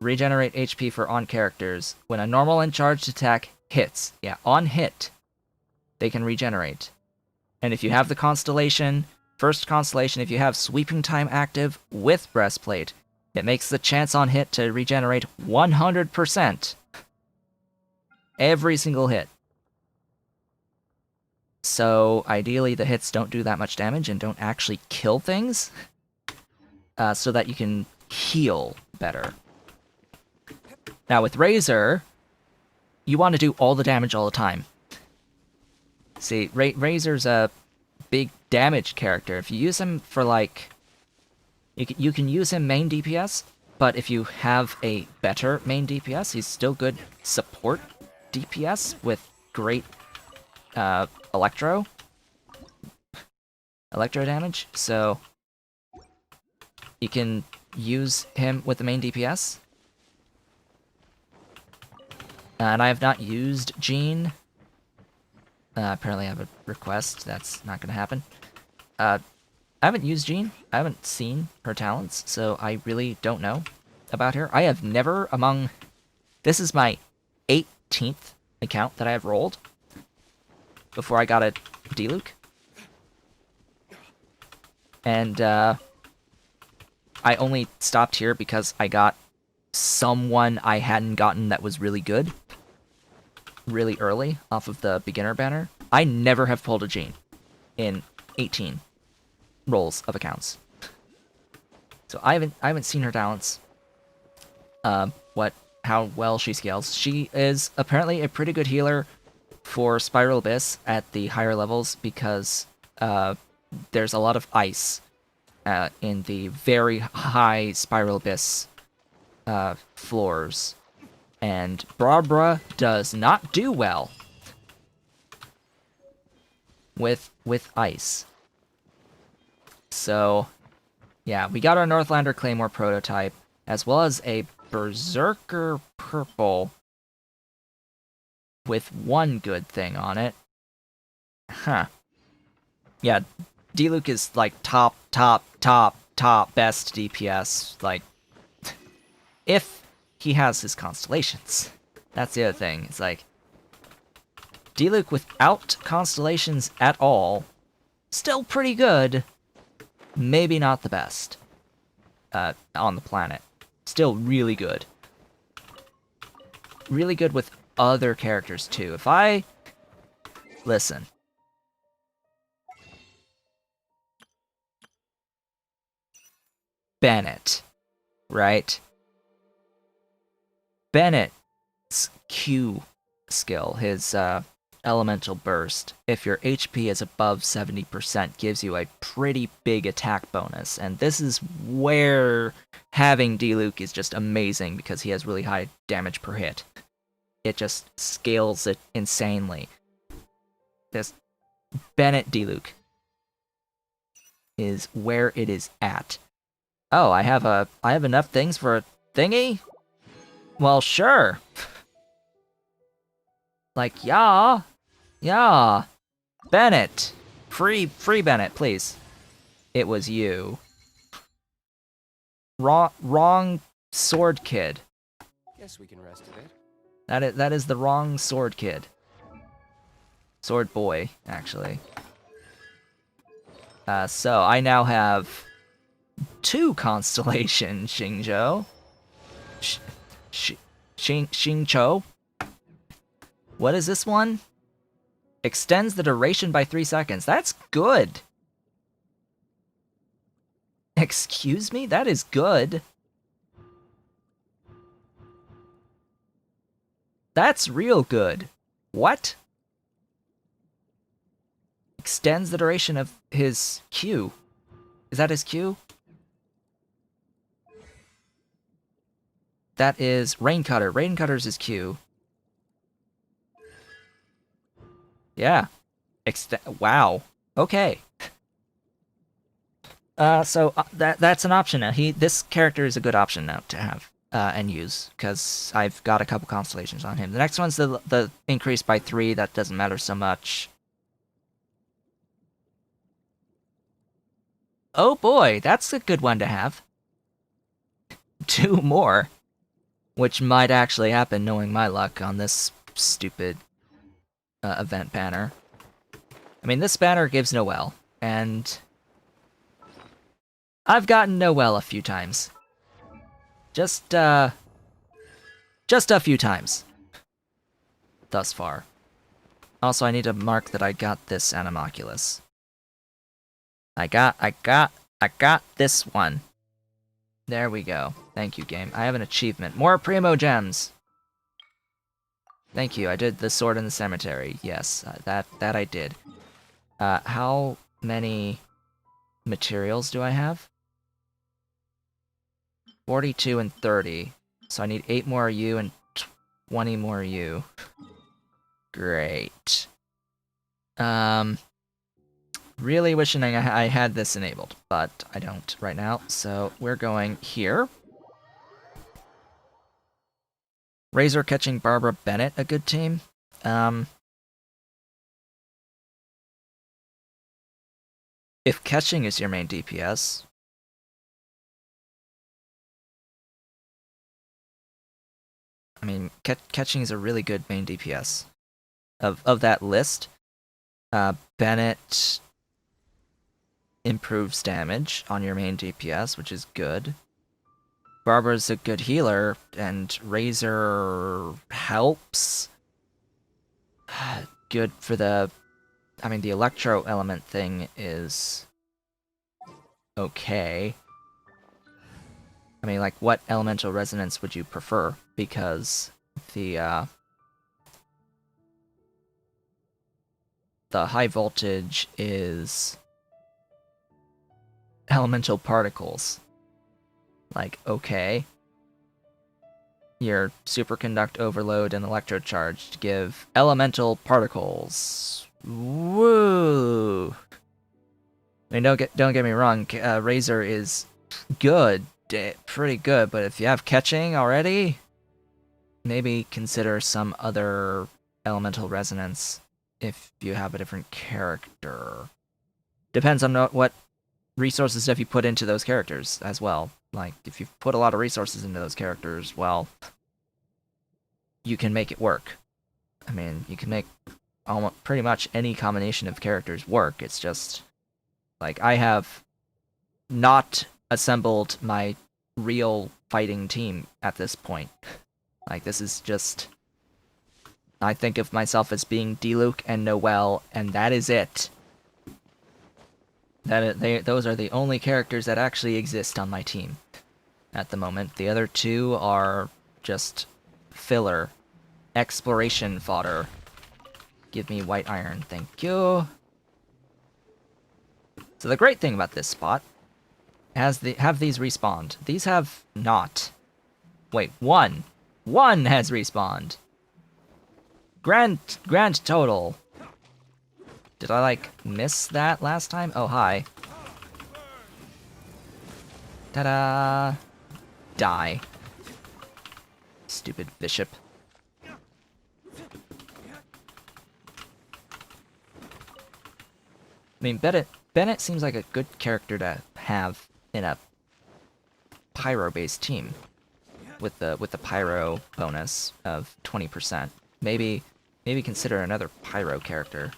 A: Regenerate HP for on characters. When a normal and charged attack hits, yeah, on hit, they can regenerate. And if you have the constellation, first constellation, if you have sweeping time active with breastplate, it makes the chance on hit to regenerate 100%. Every single hit. So ideally the hits don't do that much damage and don't actually kill things, so that you can heal better. Now with Razor, you want to do all the damage all the time. See, Razor's a big damage character. If you use him for, like... You can use him main DPS, but if you have a better main DPS, he's still good support DPS with great electro damage. So you can use him with the main DPS. And I have not used Jean. Apparently I have a request. That's not going to happen. I haven't used Jean. I haven't seen her talents, so I really don't know about her. I have never among... This is my 18th account that I have rolled before I got a Diluc. And I only stopped here because I got someone I hadn't gotten that was really good really early off of the beginner banner. I never have pulled a Jean in 18 rolls of accounts. So I haven't seen her talents. How well she scales. She is apparently a pretty good healer for Spiral Abyss at the higher levels because there's a lot of ice in the very high Spiral Abyss floors. And Barbara does not do well with ice. So, yeah, we got our Northlander Claymore prototype, as well as a Berserker Purple with one good thing on it. Huh. Yeah, Diluc is like top best DPS, like, if he has his constellations. That's the other thing. It's like, Diluc without constellations at all, still pretty good. Maybe not the best on the planet. Still really good. Really good with other characters too. If I... Listen. Bennett. Right? Bennett's Q skill, his elemental burst, if your HP is above 70%, gives you a pretty big attack bonus. And this is where having Diluc is just amazing, because he has really high damage per hit. It just scales it insanely. This Bennett Diluc is where it is at. Oh, I have enough things for a thingy? Well, sure. Like, yeah. Bennett. Free Bennett, please. It was you. Wrong sword kid.
B: Guess we can rest a bit.
A: That is the wrong sword kid. Sword boy, actually. So I now have 2 constellation Xingzhou. Xingqiu. What is this one? Extends the duration by 3 seconds. That's good. Excuse me? That is good. That's real good. What? Extends the duration of his Q. Is that his Q? That is Rain Cutter. Rain Cutter's his Q. Yeah. Wow. Okay. So that's an option now. This character is a good option now to have and use because I've got a couple constellations on him. The next one's the increase by 3. That doesn't matter so much. Oh boy, that's a good one to have. 2 more, which might actually happen knowing my luck on this stupid event banner. I mean, this banner gives Noel, and I've gotten Noel a few times. Just a few times thus far. Also, I need to mark that I got this Animoculus. I got this one. There we go. Thank you, game. I have an achievement. More Primo Gems! Thank you, I did the Sword in the Cemetery. Yes, that I did. How many materials do I have? 42 and 30. So I need 8 more U and 20 more U. Great. Really wishing I had this enabled, but I don't right now. So we're going here. Razor catching Barbara Bennett, a good team. If catching is your main DPS, I mean, catching is a really good main DPS. Of that list, Bennett improves damage on your main DPS, which is good. Barbara's a good healer, and Razor helps. Good for the... I mean, the electro element thing is... okay. I mean, like, what elemental resonance would you prefer? Because the high voltage is elemental particles. Like, okay. Your superconduct overload and electrocharge give elemental particles. Woo! I mean, don't get me wrong. Razor is good, pretty good. But if you have catching already, maybe consider some other elemental resonance. If you have a different character, depends on what resources have you put into those characters as well. Like, if you've put a lot of resources into those characters, well, you can make it work. I mean, you can make almost pretty much any combination of characters work. It's just, like, I have not assembled my real fighting team at this point. Like, this is just... I think of myself as being Diluc and Noel, and that is it. Those are the only characters that actually exist on my team at the moment. The other 2 are just filler, exploration fodder. Give me white iron, thank you. So the great thing about this spot have these respawned. These have not. Wait, one has respawned. Grand total. Did I, like, miss that last time? Oh, hi. Ta-da! Die. Stupid bishop. I mean, Bennett seems like a good character to have in a pyro-based team. With the pyro bonus of 20%. Maybe consider another pyro character.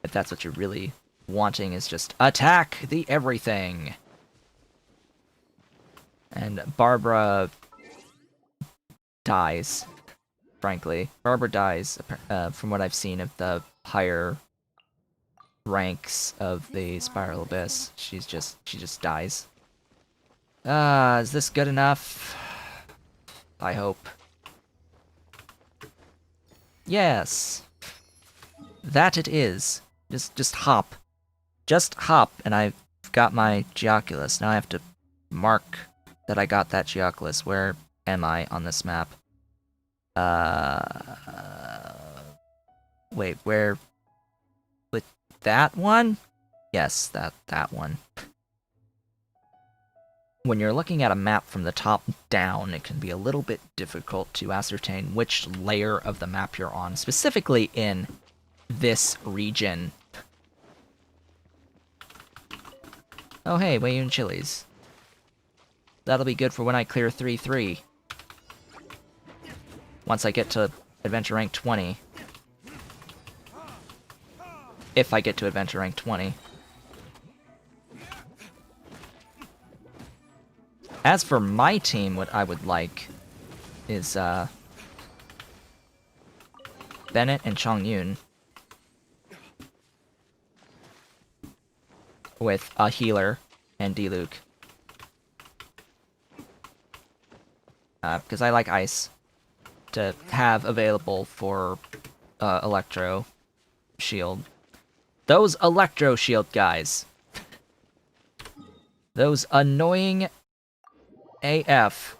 A: If that's what you're really wanting, is just attack the everything. And Barbara dies, frankly. Barbara dies, from what I've seen of the higher ranks of the Spiral Abyss. She just dies. Is this good enough? I hope. Yes. That it is. Just hop. Just hop, and I've got my Geoculus. Now I have to mark that I got that Geoculus. Where am I on this map? Wait, where? With that one? Yes, that one. When you're looking at a map from the top down, it can be a little bit difficult to ascertain which layer of the map you're on, specifically in this region. Oh hey, Wei Yun Chili's. That'll be good for when I clear 3-3. Once I get to Adventure Rank 20. If I get to Adventure Rank 20. As for my team, what I would like is Bennett and Chong Yun with a healer and Diluc. Because I like ice to have available for Electro Shield. Those Electro Shield guys. Those annoying AF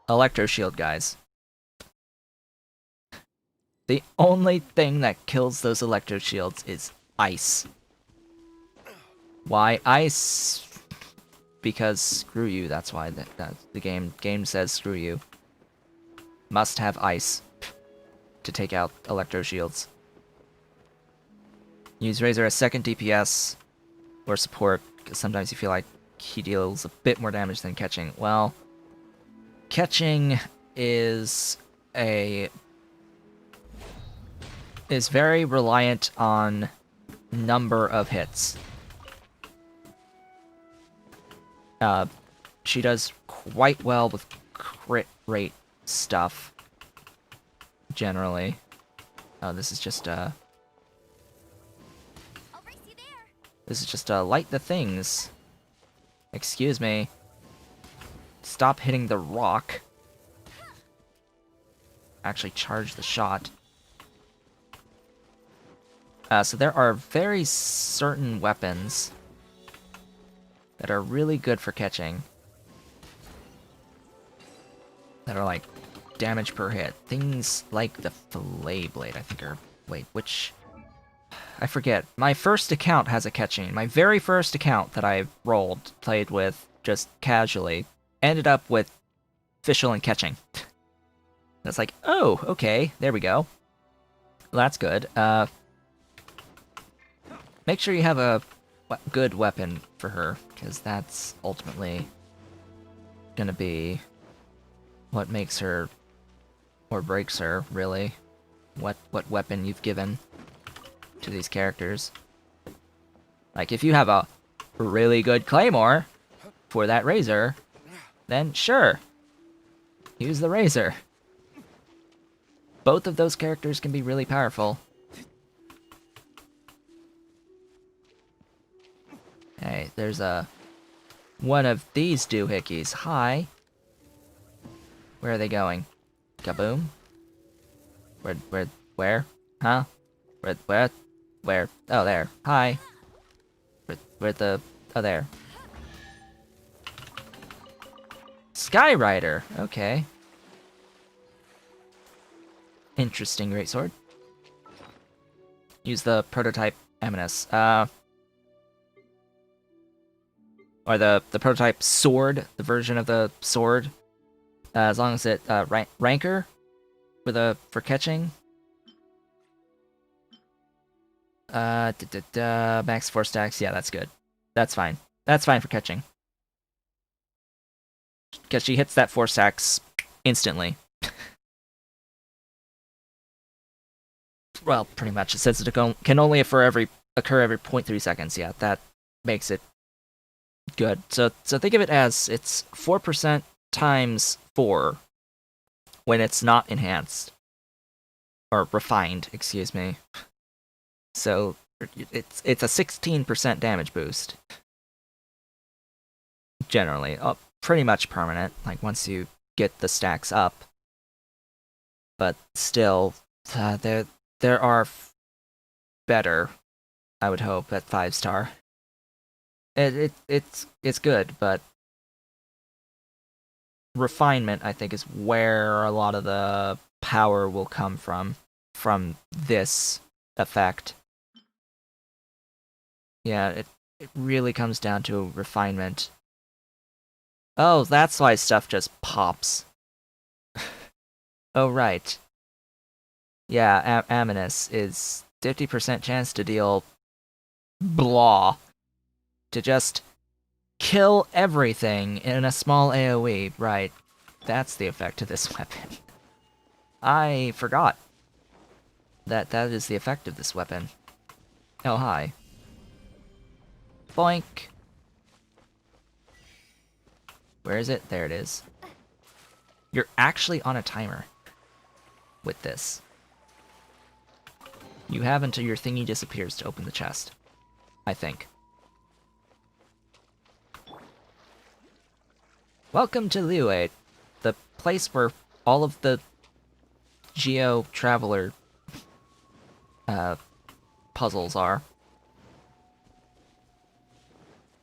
A: Electro Shield guys. The only thing that kills those Electro Shields is ice. Why ice? Because screw you, that's why the game says screw you. Must have ice to take out Electro Shields. Use Razor as second DPS or support, because sometimes you feel like he deals a bit more damage than catching. Well, catching is very reliant on number of hits. She does quite well with crit rate stuff, generally. Oh, this is just light the things. Excuse me. Stop hitting the rock. Actually charge the shot. So there are very certain weapons that are really good for catching. That are like damage per hit. Things like the Fillet Blade, I think are... Wait, which... I forget. My first account has a catching. My very first account that I played with, just casually, ended up with Fischl and catching. That's like, oh, okay, there we go. Well, that's good. Make sure you have a good weapon for her, because that's ultimately gonna be what makes her, or breaks her, really. What weapon you've given to these characters. Like, if you have a really good claymore for that razor, then sure, use the razor. Both of those characters can be really powerful. Hey, there's one of these doohickeys. Hi. Where are they going? Kaboom? Where? Huh? Where? Oh, there. Hi. Oh, there. Skyrider. Okay. Interesting greatsword. Use the prototype Eminus. Or the prototype sword, the version of the sword. As long as it ranker with for catching. Max 4 stacks. Yeah, that's good. That's fine. That's fine for catching. Because she hits that 4 stacks instantly. Well, pretty much. It says it can only occur every 0.3 seconds. Yeah, that makes it good. So think of it as it's 4% times 4 when it's not enhanced. Or refined, excuse me. So it's a 16% damage boost. Generally. Pretty much permanent, like once you get the stacks up. But still, there are better I would hope, at 5-star. It's good, but refinement, I think, is where a lot of the power will come from this effect. Yeah, it really comes down to refinement. Oh, that's why stuff just pops. Oh, right. Yeah, Aminus is 50% chance to deal blah. To just kill everything in a small AoE. Right. That's the effect of this weapon. I forgot that that is the effect of this weapon. Oh, hi. Boink. Where is it? There it is. You're actually on a timer with this. You have until your thingy disappears to open the chest. I think. Welcome to Liyue, the place where all of the Geo-Traveler puzzles are.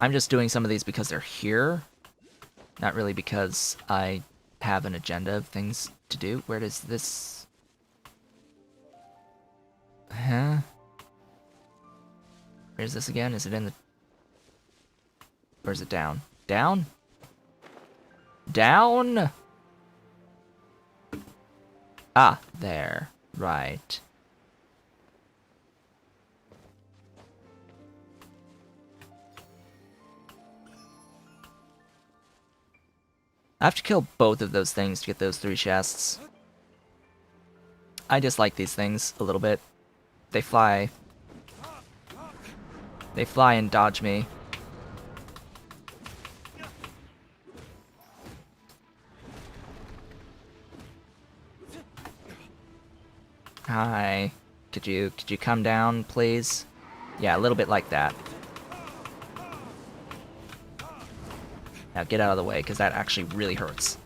A: I'm just doing some of these because they're here, not really because I have an agenda of things to do. Where does this... Huh? Where's this again? Is it in the... Or is it down? Down? Down? Ah, there. Right. I have to kill both of those things to get those 3 chests. I dislike these things a little bit. They fly. They fly and dodge me. Hi. Could you come down, please? Yeah, a little bit like that. Now get out of the way, because that actually really hurts.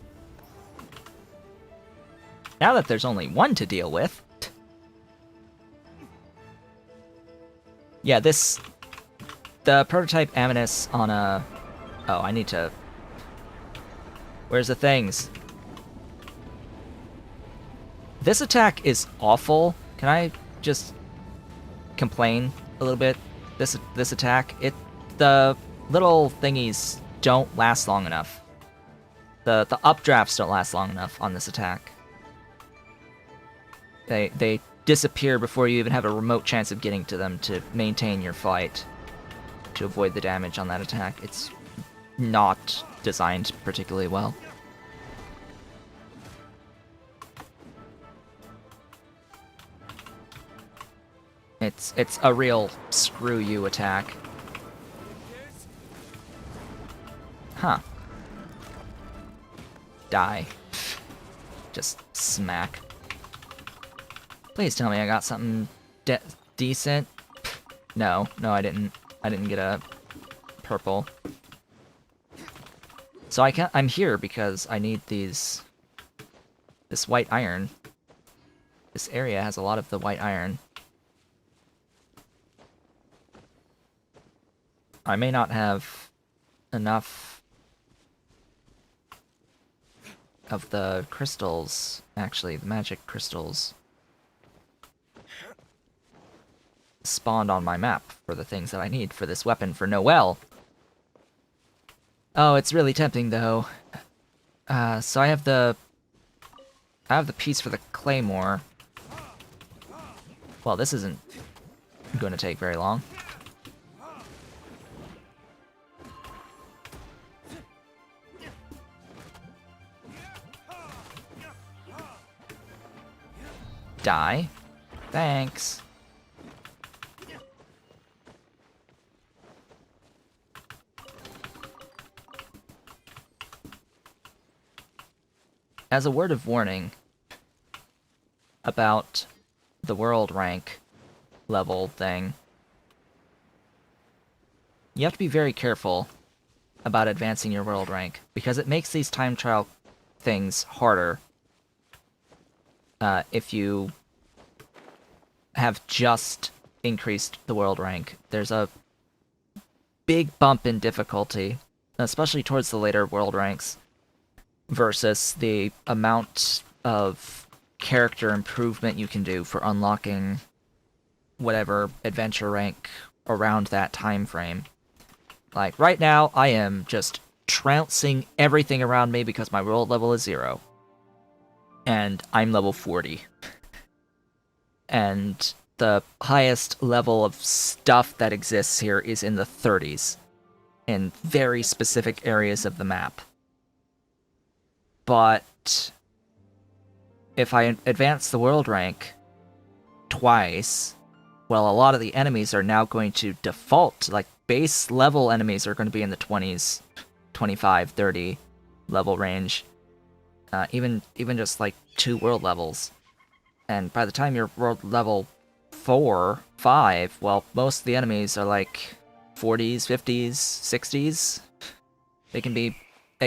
A: Now that there's only one to deal with... Yeah, this... The prototype Aminus on a... Oh, I need to... Where's the things? This attack is awful. Can I just complain a little bit? This attack, the little thingies don't last long enough. The updrafts don't last long enough on this attack. They disappear before you even have a remote chance of getting to them to maintain your fight, to avoid the damage on that attack. It's not designed particularly well. It's a real screw you attack. Huh. Die. Just smack. Please tell me I got something decent. No, I didn't. I didn't get a purple. So I'm here because I need this white iron. This area has a lot of the white iron. I may not have enough of the crystals, actually, the magic crystals spawned on my map for the things that I need for this weapon for Noelle. Oh, it's really tempting though. So I have the piece for the claymore. Well, this isn't going to take very long. Die. Thanks. As a word of warning about the world rank level thing, you have to be very careful about advancing your world rank, because it makes these time trial things harder if you have just increased the world rank. There's a big bump in difficulty, especially towards the later world ranks, versus the amount of character improvement you can do for unlocking whatever adventure rank around that time frame. Like, right now, I am just trouncing everything around me because my world level is 0. And I'm level 40. And the highest level of stuff that exists here is in the 30s, in very specific areas of the map. But if I advance the world rank twice, well, a lot of the enemies are now going to default, like base level enemies are going to be in the 20s, 25, 30 level range. Even just like 2 world levels. And by the time you're world level 4, 5, well, most of the enemies are like 40s, 50s, 60s. They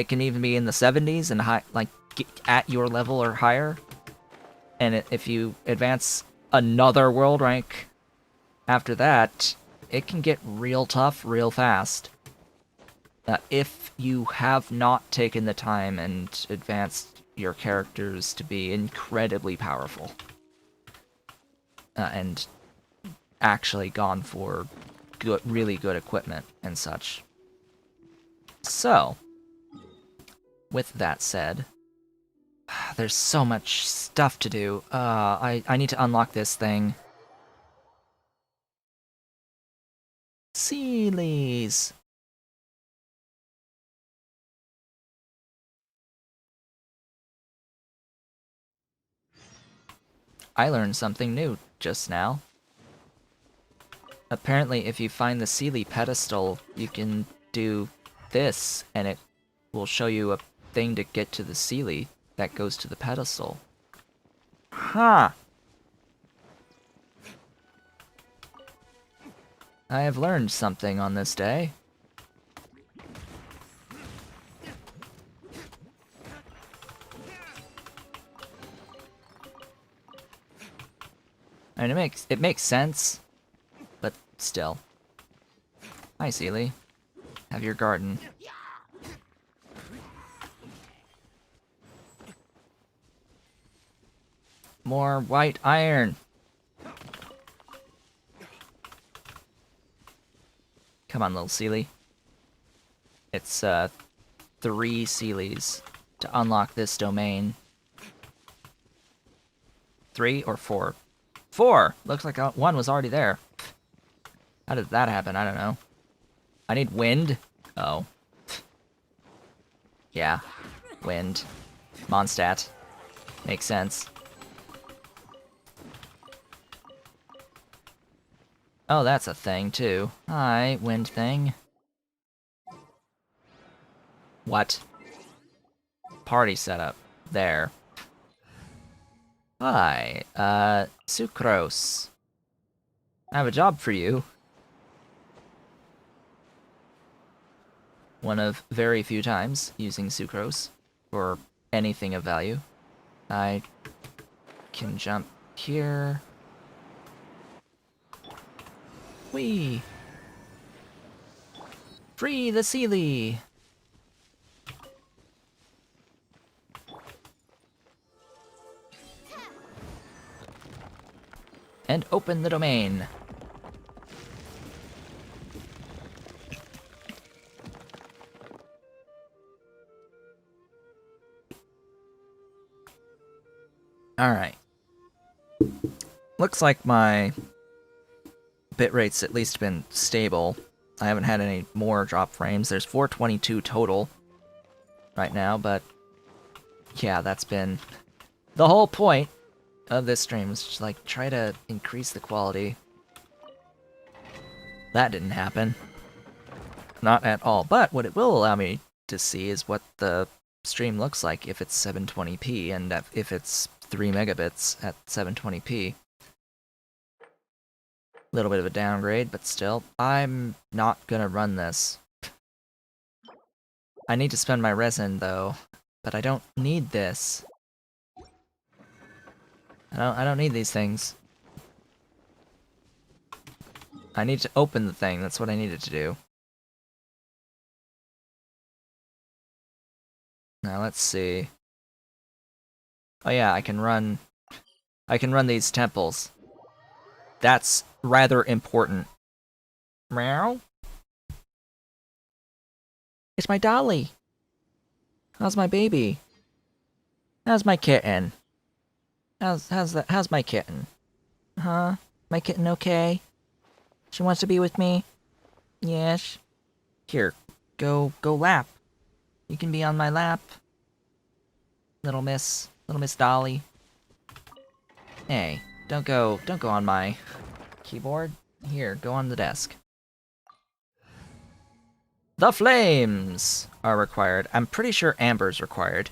A: can even be in the 70s and high, like at your level or higher. And if you advance another world rank after that, it can get real tough real fast. If you have not taken the time and advanced your characters to be incredibly powerful. And actually gone for really good equipment and such. So, with that said, there's so much stuff to do. I need to unlock this thing. Sealies! I learned something new just now. Apparently, if you find the Sealy pedestal, you can do this, and it will show you a thing to get to the Sealy that goes to the pedestal. Huh! I have learned something on this day. And it makes sense, but still. Hi, Sealy. Have your garden. More white iron! Come on, little Sealy. It's, 3 Sealies to unlock this domain. 3 or 4? 4! Looks like 1 was already there. How did that happen? I don't know. I need wind? Oh. Yeah. Wind. Mondstadt. Makes sense. Oh, that's a thing, too. Hi, wind thing. What? Party setup. There. Hi, Sucrose. I have a job for you. One of very few times using Sucrose for anything of value. I can jump here. Whee! Free the Sealy! And open the domain. Alright. Looks like my bitrate's at least been stable. I haven't had any more drop frames. There's 422 total right now, but yeah, that's been the whole point of this stream, was just like try to increase the quality. That didn't happen. Not at all. But what it will allow me to see is what the stream looks like if it's 720p and if it's 3 megabits at 720p. Little bit of a downgrade, but still, I'm not gonna run this. I need to spend my resin though, but I don't need this. I don't need these things. I need to open the thing. That's what I needed to do. Now let's see. Oh yeah, I can run these temples. That's rather important. Meow? It's my dolly. How's my baby? How's my kitten? How's my kitten? Huh? My kitten okay? She wants to be with me? Yes. Here, go lap. You can be on my lap. Little Miss Dolly. Hey, don't go on my keyboard. Here, go on the desk. The flames are required. I'm pretty sure amber's required.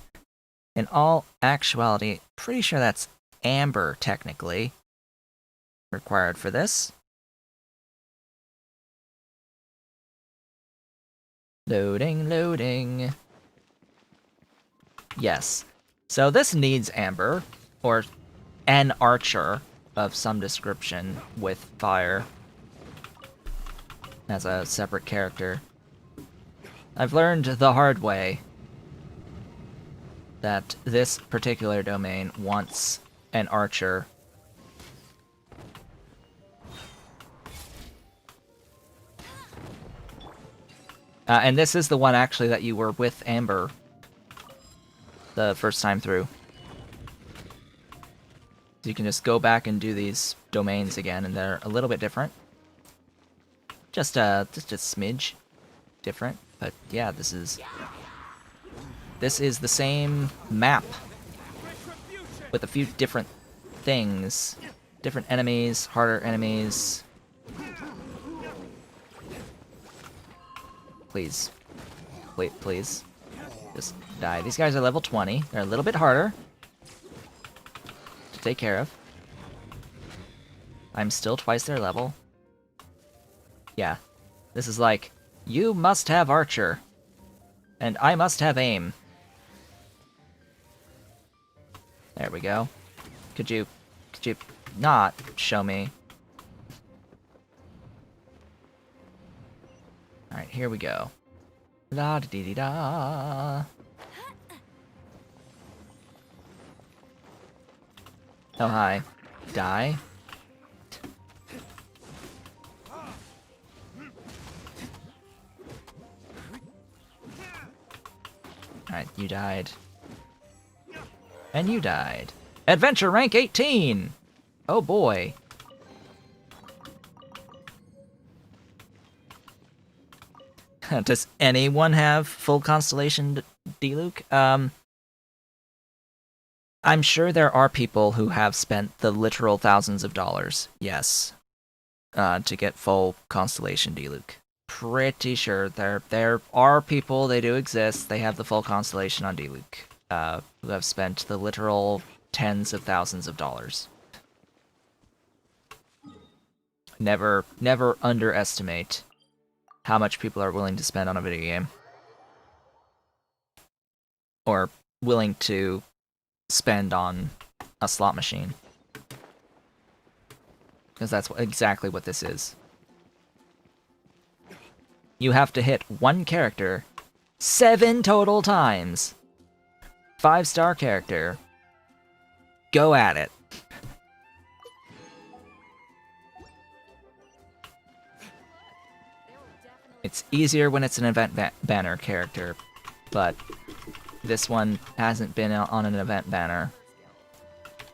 A: In all actuality, pretty sure that's amber, technically, required for this. Loading. Yes. So this needs amber, or an archer of some description with fire as a separate character. I've learned the hard way that this particular domain wants an archer. And this is the one, actually, that you were with Amber the first time through. So you can just go back and do these domains again, and they're a little bit different. Just a smidge different, but yeah, this is the same map with a few different things, different enemies, harder enemies. Please, wait, please, just die. These guys are level 20. They're a little bit harder to take care of. I'm still twice their level. Yeah, this is like, you must have archer, and I must have aim. There we go. Could you not show me? Alright, here we go. La da dee dee da. Oh hi. Die. Alright, you died. And you died. Adventure rank 18! Oh boy. Does anyone have full constellation Diluc? I'm sure there are people who have spent the literal thousands of dollars, yes, to get full constellation Diluc. Pretty sure there are people, they do exist, they have the full constellation on Diluc, who have spent the literal tens of thousands of dollars. Never underestimate how much people are willing to spend on a video game. Or willing to spend on a slot machine. Because that's exactly what this is. You have to hit one character 7 total times. 5-star character. Go at it. It's easier when it's an event banner character, but this one hasn't been on an event banner.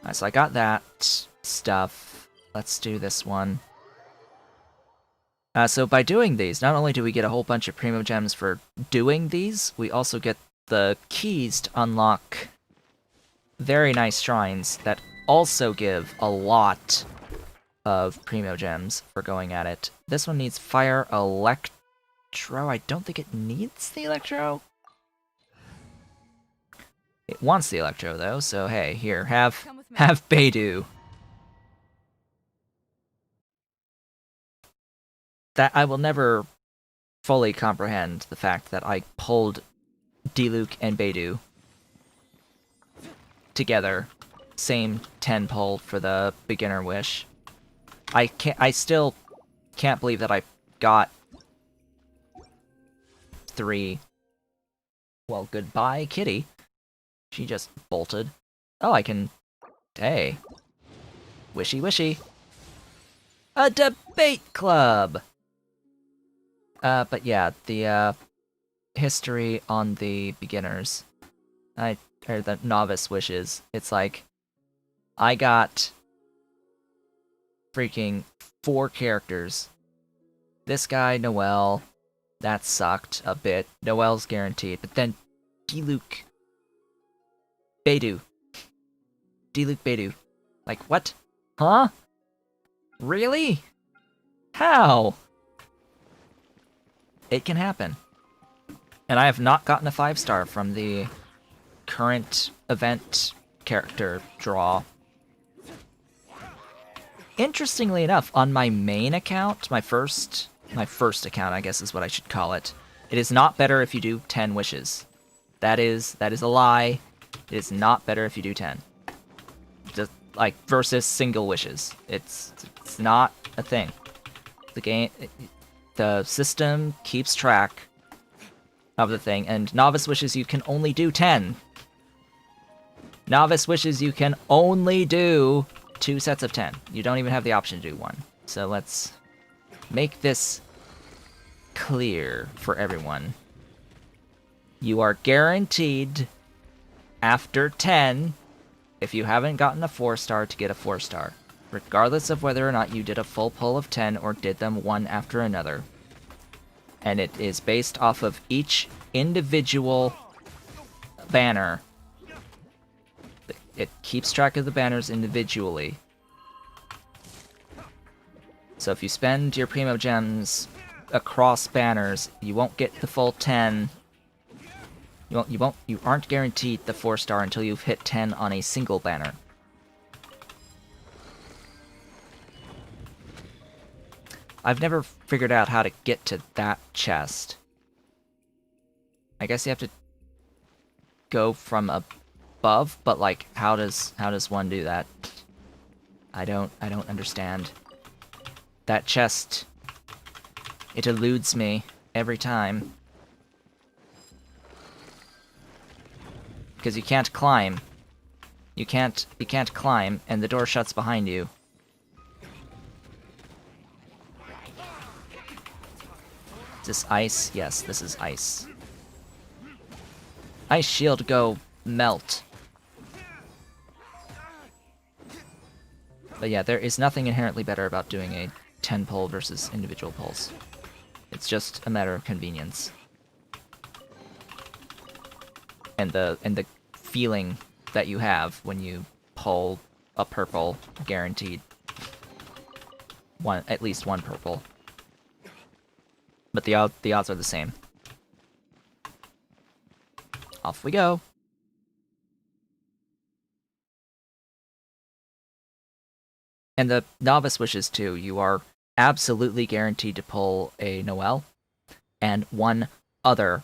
A: Alright, so I got that stuff. Let's do this one. So by doing these, not only do we get a whole bunch of Primo Gems for doing these, we also get the keys to unlock very nice shrines that also give a lot of Primo Gems for going at it. This one needs Fire Electro. I don't think it needs the Electro. It wants the Electro, though, so hey, here, have Beidou. That I will never fully comprehend the fact that I pulled Diluc and Beidou together. Same 10 pull for the beginner wish. I still can't believe that I got 3. Well, goodbye, kitty. She just bolted. Oh, I can... Hey. Wishy wishy. A debate club! But yeah, the, history on the beginners. Or the novice wishes. It's like, I got freaking 4 characters. This guy, Noel, that sucked a bit. Noel's guaranteed. But then Diluc. Beidou. Diluc Beidou. Like, what? Huh? Really? How? It can happen. And I have not gotten a 5-star from the current event character draw. Interestingly enough, on my main account, my first account, I guess is what I should call it, it is not better if you do 10 wishes. That is a lie. It is not better if you do 10. Just like versus single wishes. It's not a thing. The system keeps track of the thing, and novice wishes you can only do 10. Novice wishes you can only do 2 sets of 10. You don't even have the option to do 1. So let's make this clear for everyone. You are guaranteed after 10, if you haven't gotten a 4-star, to get a 4-star, regardless of whether or not you did a full pull of 10 or did them one after another. And it is based off of each individual banner. It keeps track of the banners individually. So if you spend your Primo Gems across banners, you won't get the full 10. You aren't guaranteed the 4-star until you've hit 10 on a single banner. I've never figured out how to get to that chest. I guess you have to go from above, but like, how does one do that? I don't understand. That chest, it eludes me every time. Because you can't climb. You can't climb, and the door shuts behind you. Is this ice? Yes, this is ice. Ice shield, go melt. But yeah, there is nothing inherently better about doing a 10 pull versus individual pulls. It's just a matter of convenience. And the feeling that you have when you pull a purple, guaranteed. At least one purple. But the odds are the same. Off we go. And the novice wishes too, you are absolutely guaranteed to pull a Noel and one other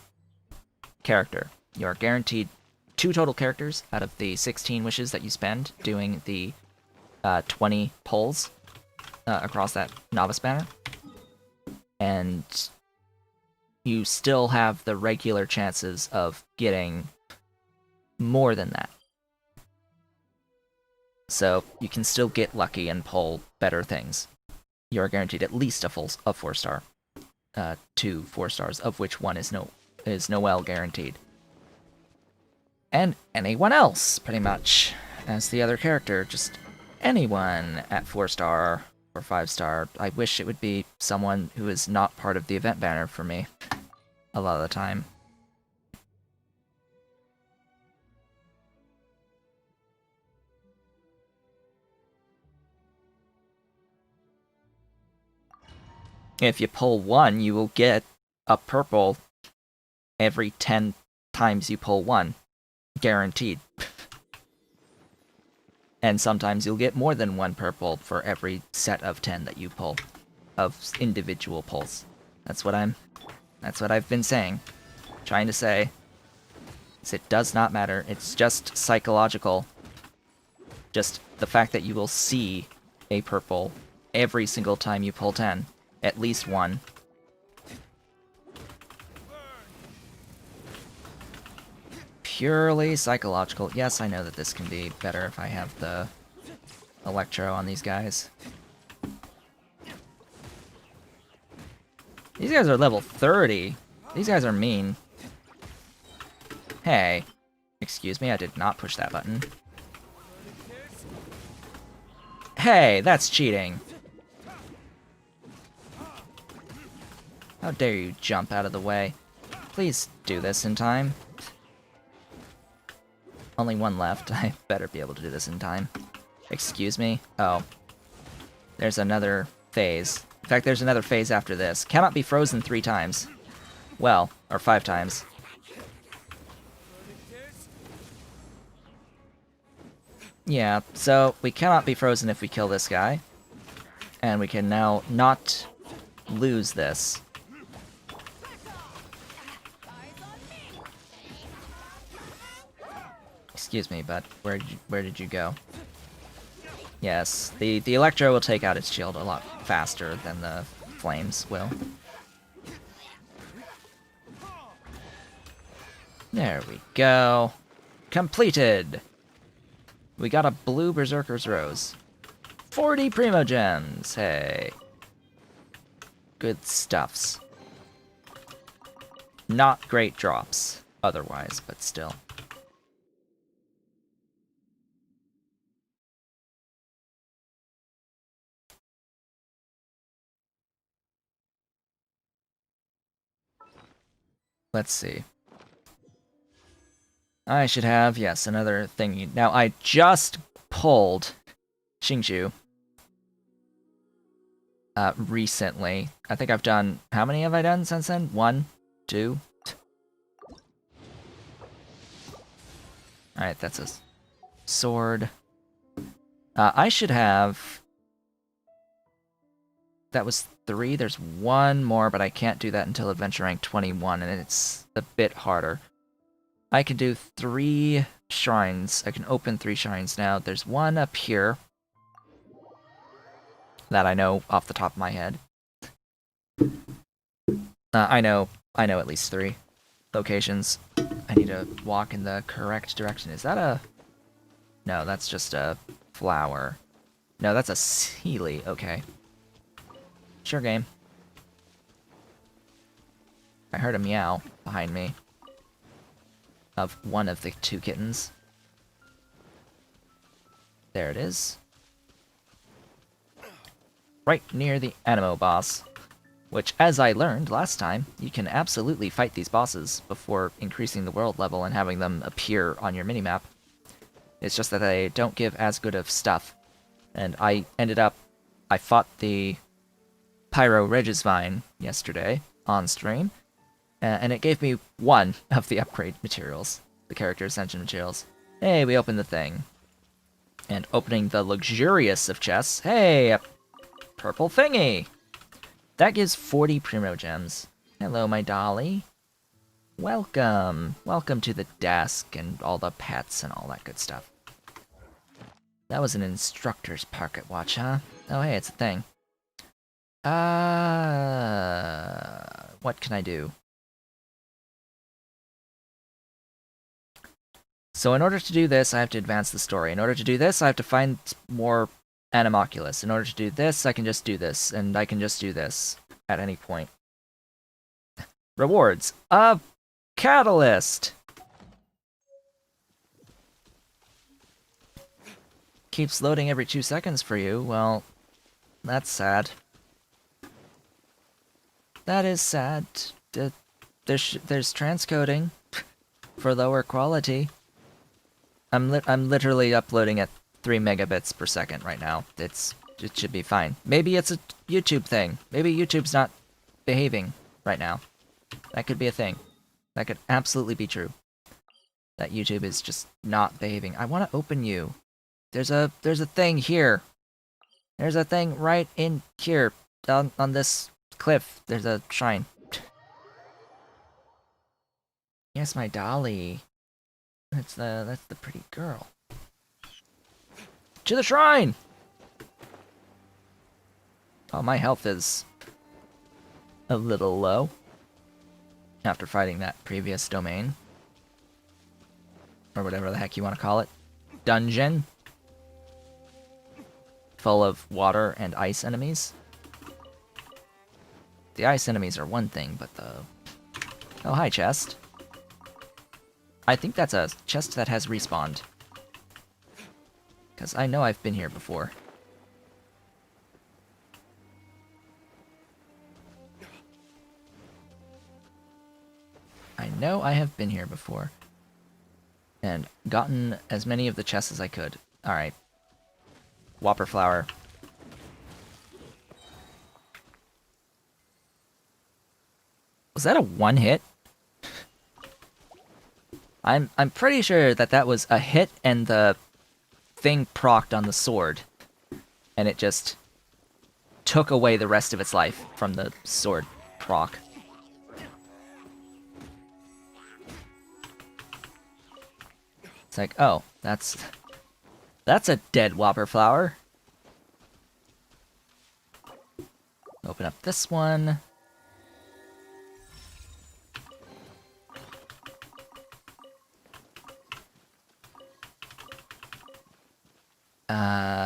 A: character. You are guaranteed 2 total characters out of the 16 wishes that you spend doing the 20 pulls across that novice banner. And you still have the regular chances of getting more than that. So you can still get lucky and pull better things. You are guaranteed at least a 4-star. 2 4-stars, of which one is Noel guaranteed. And anyone else, pretty much, as the other character. Just anyone at 4-star or 5-star. I wish it would be someone who is not part of the event banner for me. A lot of the time. If you pull 1, you will get a purple every 10 times you pull 1. Guaranteed. And sometimes you'll get more than 1 purple for every set of 10 that you pull. Of individual pulls. That's what I've been saying. Trying to say. Is it does not matter. It's just psychological. Just the fact that you will see a purple every single time you pull 10 At least one. Purely psychological. Yes, I know that this can be better if I have the Electro on these guys. These guys are level 30. These guys are mean. Hey. Excuse me, I did not push that button. Hey, that's cheating. How dare you jump out of the way. Please do this in time. Only one left. I better be able to do this in time. Excuse me? Oh. There's another phase. In fact, there's another phase after this. Cannot be frozen 3 times. Well, or 5 times. Yeah, so we cannot be frozen if we kill this guy. And we can now not lose this. Excuse me, but where did you go? Yes, the Electro will take out its shield a lot faster than the flames will. There we go. Completed! We got a blue Berserker's Rose. 40 Primo Gems, hey. Good stuffs. Not great drops, otherwise, but still. Let's see. I should have, yes, another thingy. Now, I just pulled Xingqiu recently. I think I've done... How many have I done since then? 1? 2? Alright, that's a sword. I should have... That was 3. There's 1 more, but I can't do that until Adventure Rank 21, and it's a bit harder. I can do 3 shrines. I can open 3 shrines now. There's 1 up here that I know off the top of my head. I know at least 3 locations. I need to walk in the correct direction. Is that a... No, that's just a flower. No, that's a Sealy. Okay. Sure game. I heard a meow behind me. Of one of the 2 kittens. There it is. Right near the Animo boss. Which, as I learned last time, you can absolutely fight these bosses before increasing the world level and having them appear on your minimap. It's just that they don't give as good of stuff. And I fought the Pyro Regisvine yesterday on stream, and it gave me 1 of the upgrade materials, the character ascension materials. Hey, we opened the thing. And opening the luxurious of chests, hey, a purple thingy! That gives 40 Primo Gems. Hello, my dolly. Welcome. Welcome to the desk and all the pets and all that good stuff. That was an instructor's pocket watch, huh? Oh, hey, it's a thing. What can I do? So in order to do this, I have to advance the story. In order to do this, I have to find more Anemoculus. In order to do this, I can just do this, and I can just do this at any point. Rewards. A catalyst! Keeps loading every 2 seconds for you. Well, that's sad. That is sad. There's transcoding for lower quality. I'm literally uploading at 3 megabits per second right now. It should be fine. Maybe it's a YouTube thing. Maybe YouTube's not behaving right now. That could be a thing. That could absolutely be true. That YouTube is just not behaving. I want to open you. There's a thing here. There's a thing right in here on this cliff. There's a shrine. Yes, my dolly. That's the pretty girl. To the shrine! Oh, my health is a little low after fighting that previous domain. Or whatever the heck you want to call it. Dungeon. Full of water and ice enemies. The ice enemies are one thing, but the... Oh, hi, chest. I think that's a chest that has respawned. Because I know I've been here before. I know I have been here before. And gotten as many of the chests as I could. Alright. Whopper flower. Was that a one hit? I'm pretty sure that that was a hit and the thing procced on the sword. And it just took away the rest of its life from the sword proc. It's like, oh, that's a dead whopper flower. Open up this one.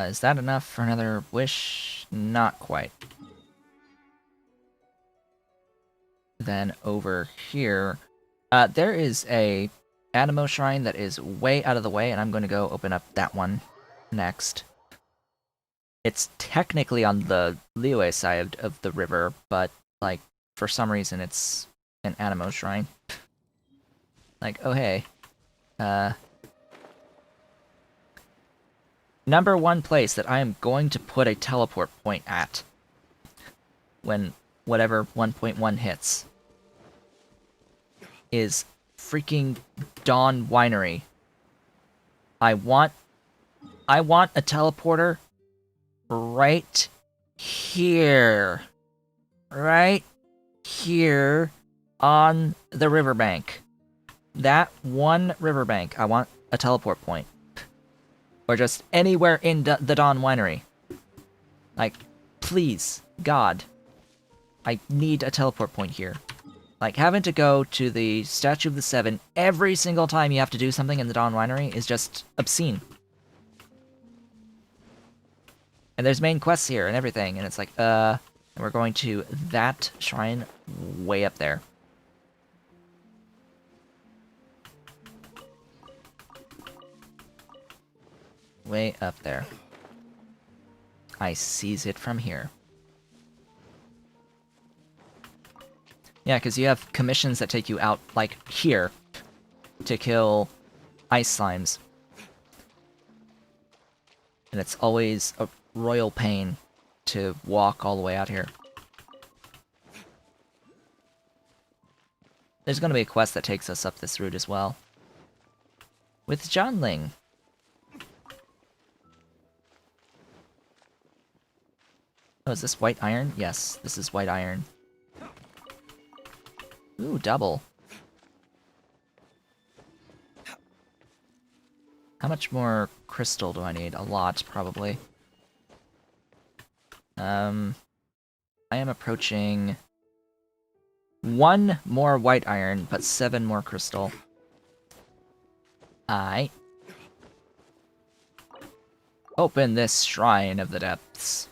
A: Is that enough for another wish? Not quite. Then over here, there is a Animo Shrine that is way out of the way, and I'm going to go open up that one next. It's technically on the Liyue side of the river, but, like, for some reason it's an Animo Shrine. Like, oh hey. Number one place that I am going to put a teleport point at when whatever 1.1 hits is freaking Dawn Winery. I want a teleporter right here. Right here on the riverbank. That one riverbank, I want a teleport point. Or just anywhere in the Dawn Winery. Like, please, God. I need a teleport point here. Like, having to go to the Statue of the Seven every single time you have to do something in the Dawn Winery is just obscene. And there's main quests here and everything, and it's like, and we're going to that shrine way up there. Way up there. I seize it from here. Yeah, because you have commissions that take you out, like, here, to kill ice slimes. And it's always a royal pain to walk all the way out here. There's going to be a quest that takes us up this route as well. With Johnling. Oh, is this white iron? Yes, this is white iron. Ooh, double. How much more crystal do I need? A lot, probably. I am approaching 1 more white iron, but 7 more crystal. I open this shrine of the depths.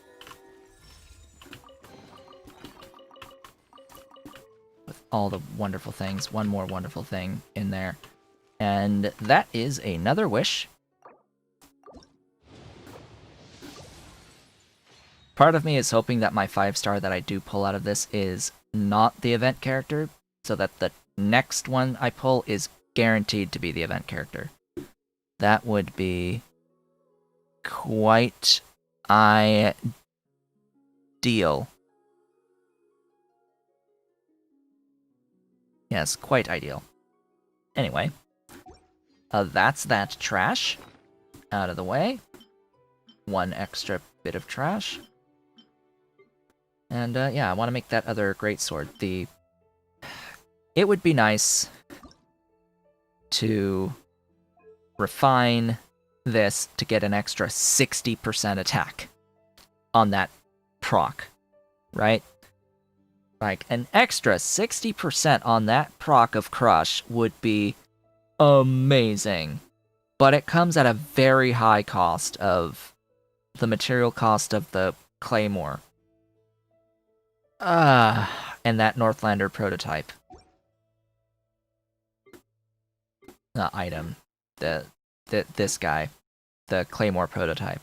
A: With all the wonderful things, one more wonderful thing in there. And that is another wish. Part of me is hoping that my 5-star that I do pull out of this is not the event character, so that the next one I pull is guaranteed to be the event character. That would be quite ideal. Yes, quite ideal. Anyway, that's that trash out of the way. 1 extra bit of trash. And yeah, I want to make that other greatsword. It would be nice to refine this to get an extra 60% attack on that proc, right? Like, an extra 60% on that proc of Crush would be amazing. But it comes at a very high cost of the material cost of the Claymore. And that Northlander prototype. Item. This guy. The Claymore prototype.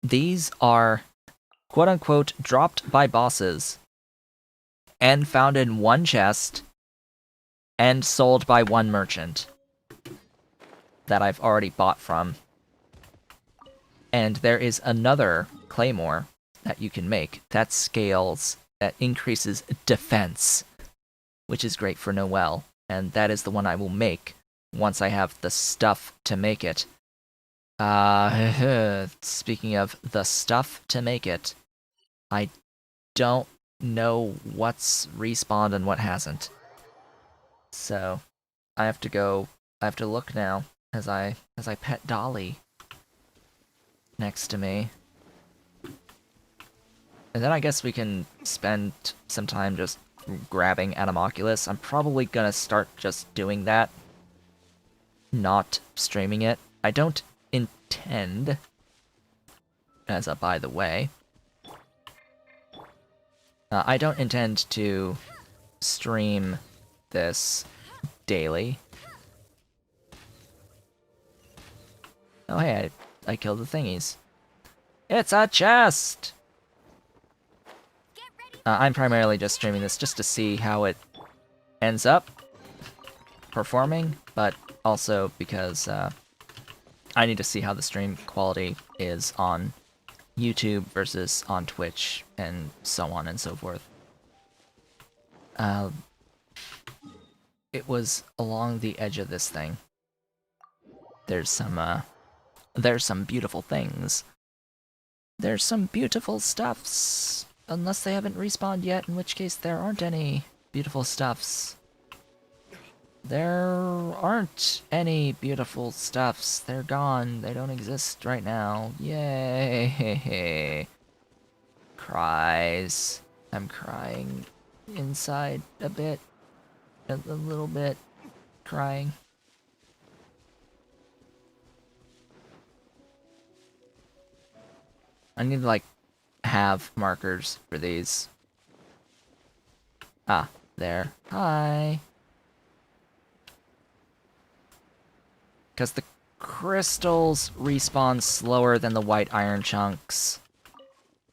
A: These are, quote-unquote, dropped by bosses and found in one chest and sold by one merchant that I've already bought from. And there is another Claymore that you can make that scales, that increases defense, which is great for Noelle, and that is the one I will make once I have the stuff to make it. Speaking of the stuff to make it, I don't know what's respawned and what hasn't. So, I have to look now as I pet Dolly next to me. And then I guess we can spend some time just grabbing Animoculus. I'm probably gonna start just doing that, not streaming it. I don't intend, as a by the way, I don't intend to stream this daily. Oh hey, I killed the thingies. It's a chest! I'm primarily just streaming this just to see how it ends up performing, but also because I need to see how the stream quality is on YouTube versus on Twitch, and so on and so forth. It was along the edge of this thing. There's some beautiful things. There's some beautiful stuffs. Unless they haven't respawned yet, in which case there aren't any beautiful stuffs. There aren't any beautiful stuffs. They're gone. They don't exist right now. Yay! Cries. I'm crying inside a bit. A little bit. Crying. I need to, like, have markers for these. Ah, there. Hi! Because the crystals respawn slower than the white iron chunks.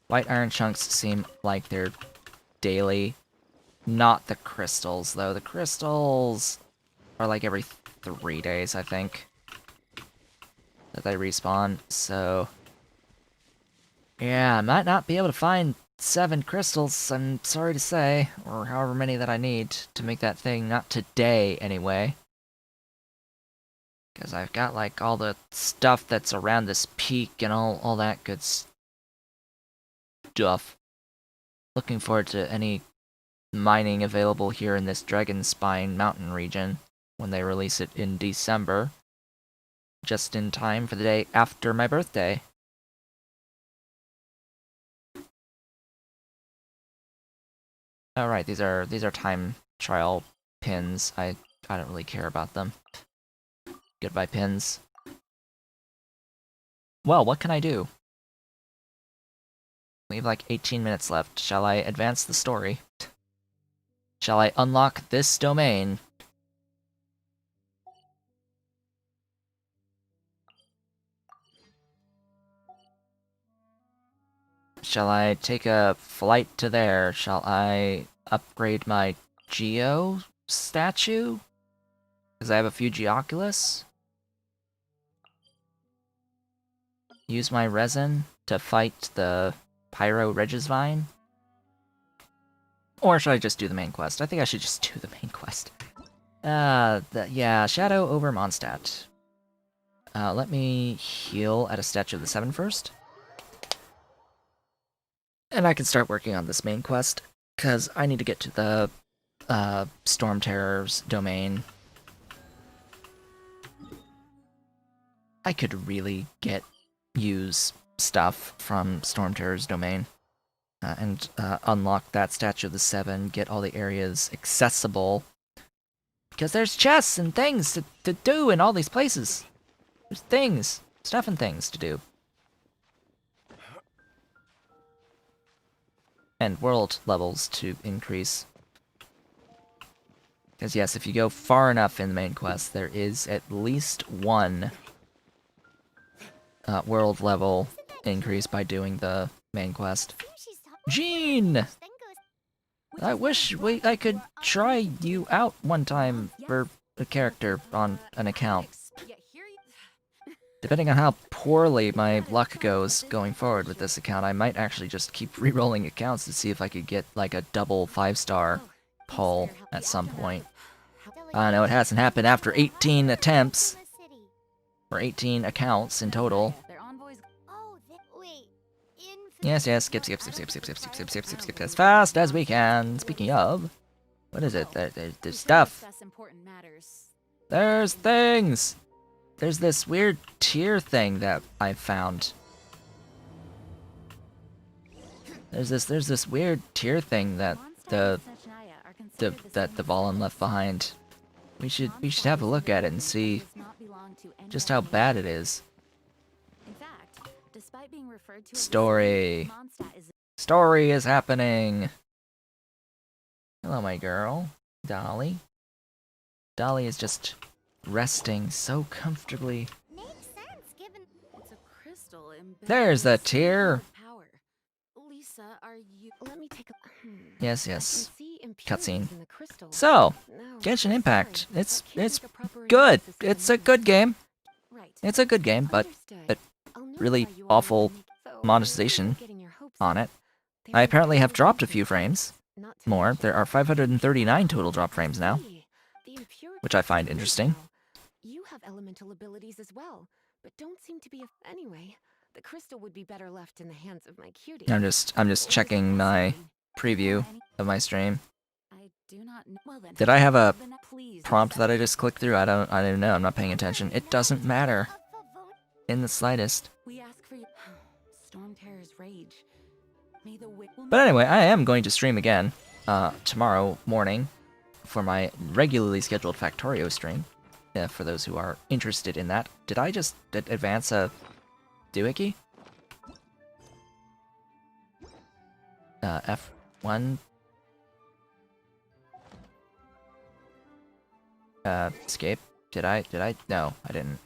A: White iron chunks seem like they're daily. Not the crystals, though. The crystals are like every 3 days, I think, that they respawn, so yeah, I might not be able to find 7 crystals, I'm sorry to say, or however many that I need to make that thing, not today, anyway. Because I've got, like, all the stuff that's around this peak and all that good stuff. Looking forward to any mining available here in this Dragonspine mountain region when they release it in December. Just in time for the day after my birthday. Alright, these are time trial pins. I don't really care about them. Goodbye, pins. Well, what can I do? We have like 18 minutes left. Shall I advance the story? Shall I unlock this domain? Shall I take a flight to there? Shall I upgrade my Geo statue? Because I have a few Geoculus? Use my resin to fight the Pyro Regisvine? Or should I just do the main quest? I think I should just do the main quest. Yeah, Shadow over Mondstadt. Let me heal at a Statue of the Seven first. And I can start working on this main quest, because I need to get to the Storm Terror's domain. I could really use stuff from Storm Terror's domain. and unlock that Statue of the Seven, get all the areas accessible. Because there's chests and things to do in all these places. There's things, stuff and things to do. And world levels to increase. Because yes, if you go far enough in the main quest, there is at least one world level increase by doing the main quest. Jean! I wish I could try you out one time for a character on an account. Depending on how poorly my luck goes going forward with this account, I might actually just keep re-rolling accounts to see if I could get like a double 5-star pull at some point. I know it hasn't happened after 18 attempts, or 18 accounts in total. Yes, skip as fast as we can. Speaking of, what is it? There's stuff. There's things! There's this weird tier thing that I found. There's this weird tier thing that the Valen left behind. We should have a look at it and see just how bad it is. Story. Story is happening. Hello, my girl, Dolly. Dolly is just resting so comfortably. There's the tier. Yes. Cutscene. So, Genshin Impact. It's good. It's a good game. It's a good game, but really awful monetization on it. I apparently have dropped a few frames. More. There are 539 total drop frames now, which I find interesting.
C: You have elemental abilities as well, but don't seem to be anyway. The crystal would be better left in the hands of my cutie.
A: I'm just checking my preview of my stream. Did I have a prompt that I just clicked through? I don't know. I'm not paying attention. It doesn't matter in the slightest. But anyway, I am going to stream again tomorrow morning for my regularly scheduled Factorio stream. For those who are interested in that. Did I just advance a doohickey? F1. Escape. Did I? No, I didn't.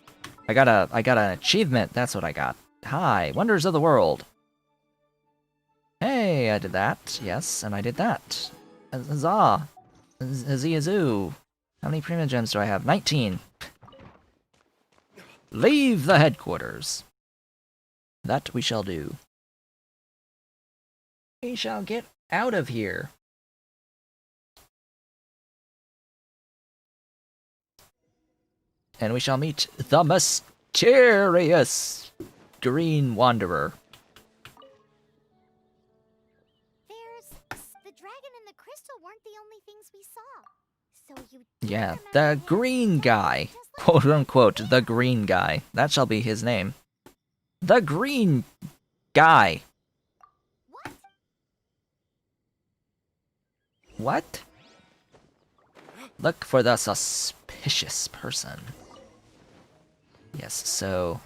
A: I got an achievement. That's what I got. Hi, Wonders of the World. Hey, I did that. Yes, and I did that. Huzzah! Hazoo. How many Prima Gems do I have? 19. Leave the headquarters. That we shall do. We shall get out of here. And we shall meet the mysterious Green Wanderer.
D: The dragon and the crystal weren't the only things we saw. So you
A: Yeah, the green guy. Quote unquote, the green guy. That shall be his name. The green guy. What? Look for the suspicious person. Yes, so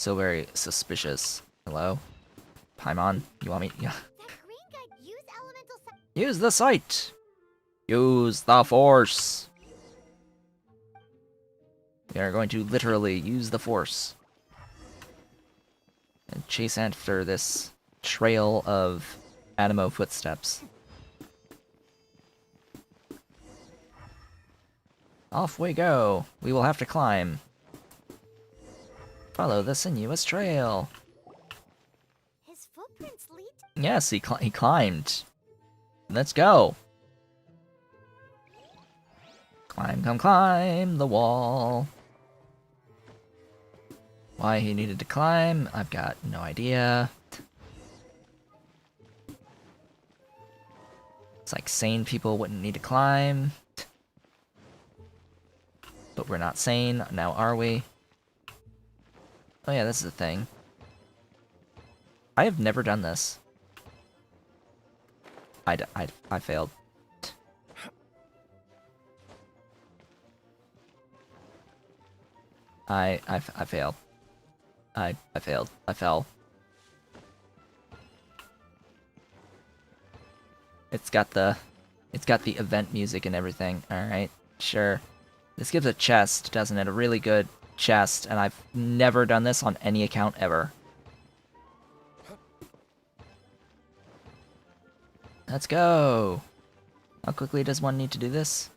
A: very suspicious. Hello? Paimon, you want me? Yeah.
D: that green guy use elemental
A: Use the sight! Use the force! We are going to literally use the force. And chase after this trail of Animo footsteps. Off we go! We will have to climb. Follow the sinuous trail.
D: His footprints lead.
A: Yes, he climbed. Let's go. Climb the wall. Why he needed to climb, I've got no idea. It's like sane people wouldn't need to climb. But we're not sane, now are we? Oh yeah, this is a thing. I have never done this. I failed. I failed. I failed. I fell. It's got the event music and everything. Alright, sure. This gives a chest, doesn't it? A really good chest, and I've never done this on any account ever. Let's go! How quickly does one need to do this?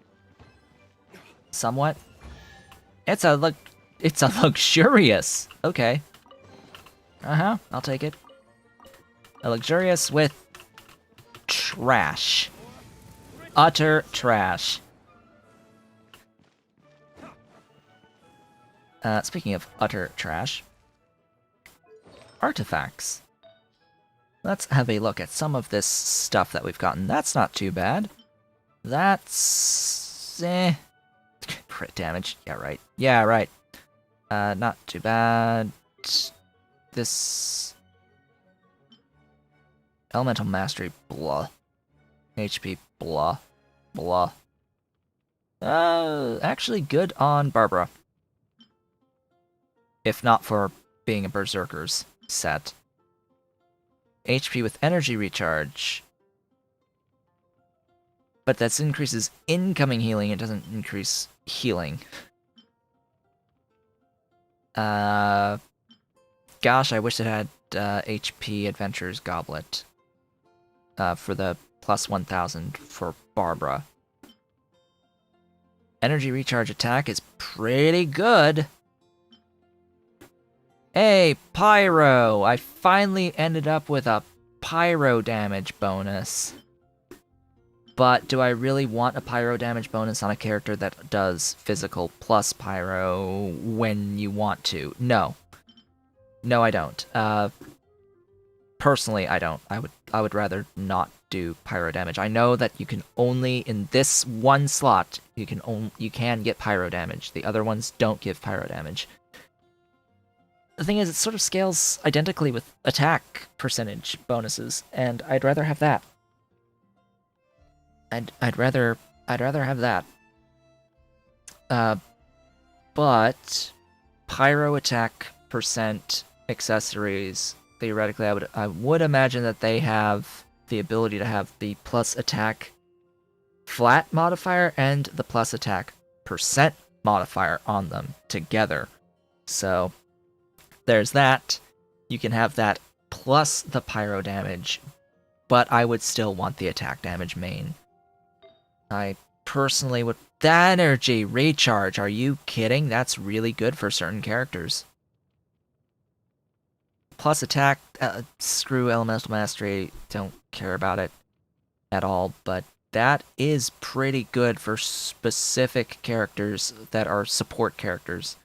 A: Somewhat. It's a luxurious. Okay. Uh-huh, I'll take it. A luxurious with trash. Utter trash. Speaking of utter trash, artifacts. Let's have a look at some of this stuff that we've gotten. That's not too bad. That's... crit damage. Yeah, right. Yeah, right. Not too bad. This... Elemental Mastery, blah. HP, blah. Blah. Actually good on Barbara. If not for being a Berserker's set. HP with energy recharge. But that increases incoming healing, it doesn't increase healing. Gosh, I wish it had HP Adventure's Goblet. For the plus 1000 for Barbara. Energy recharge attack is pretty good. Hey, Pyro! I finally ended up with a Pyro damage bonus. But do I really want a Pyro damage bonus on a character that does physical plus Pyro when you want to? No. No, I don't. Personally, I don't. I would rather not do Pyro damage. I know that you can only, in this one slot, you can get Pyro damage. The other ones don't give Pyro damage. The thing is, it sort of scales identically with attack percentage bonuses, and I'd rather have that. I'd rather have that. But Pyro attack percent accessories, theoretically, I would imagine that they have the ability to have the plus attack flat modifier and the plus attack percent modifier on them together. So there's that. You can have that plus the Pyro damage, but I would still want the attack damage main. I personally would... That energy recharge, are you kidding? That's really good for certain characters. Plus attack, screw Elemental Mastery, don't care about it at all, but that is pretty good for specific characters that are support characters.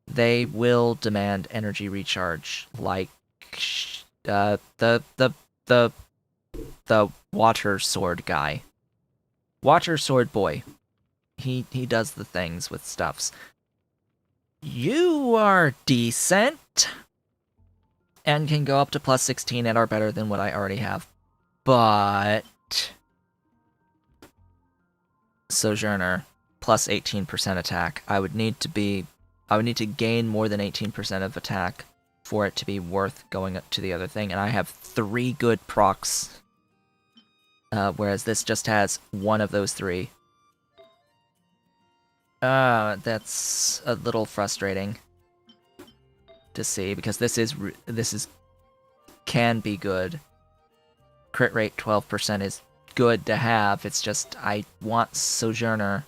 A: They will demand energy recharge, like the water sword guy. Water sword boy. He does the things with stuffs. You are decent and can go up to plus 16 and are better than what I already have. But Sojourner plus 18% attack. I would need to gain more than 18% of attack for it to be worth going up to the other thing, and I have 3 good procs, whereas this just has one of those 3. That's a little frustrating to see, because this can be good. Crit rate 12% is good to have, it's just I want Sojourner.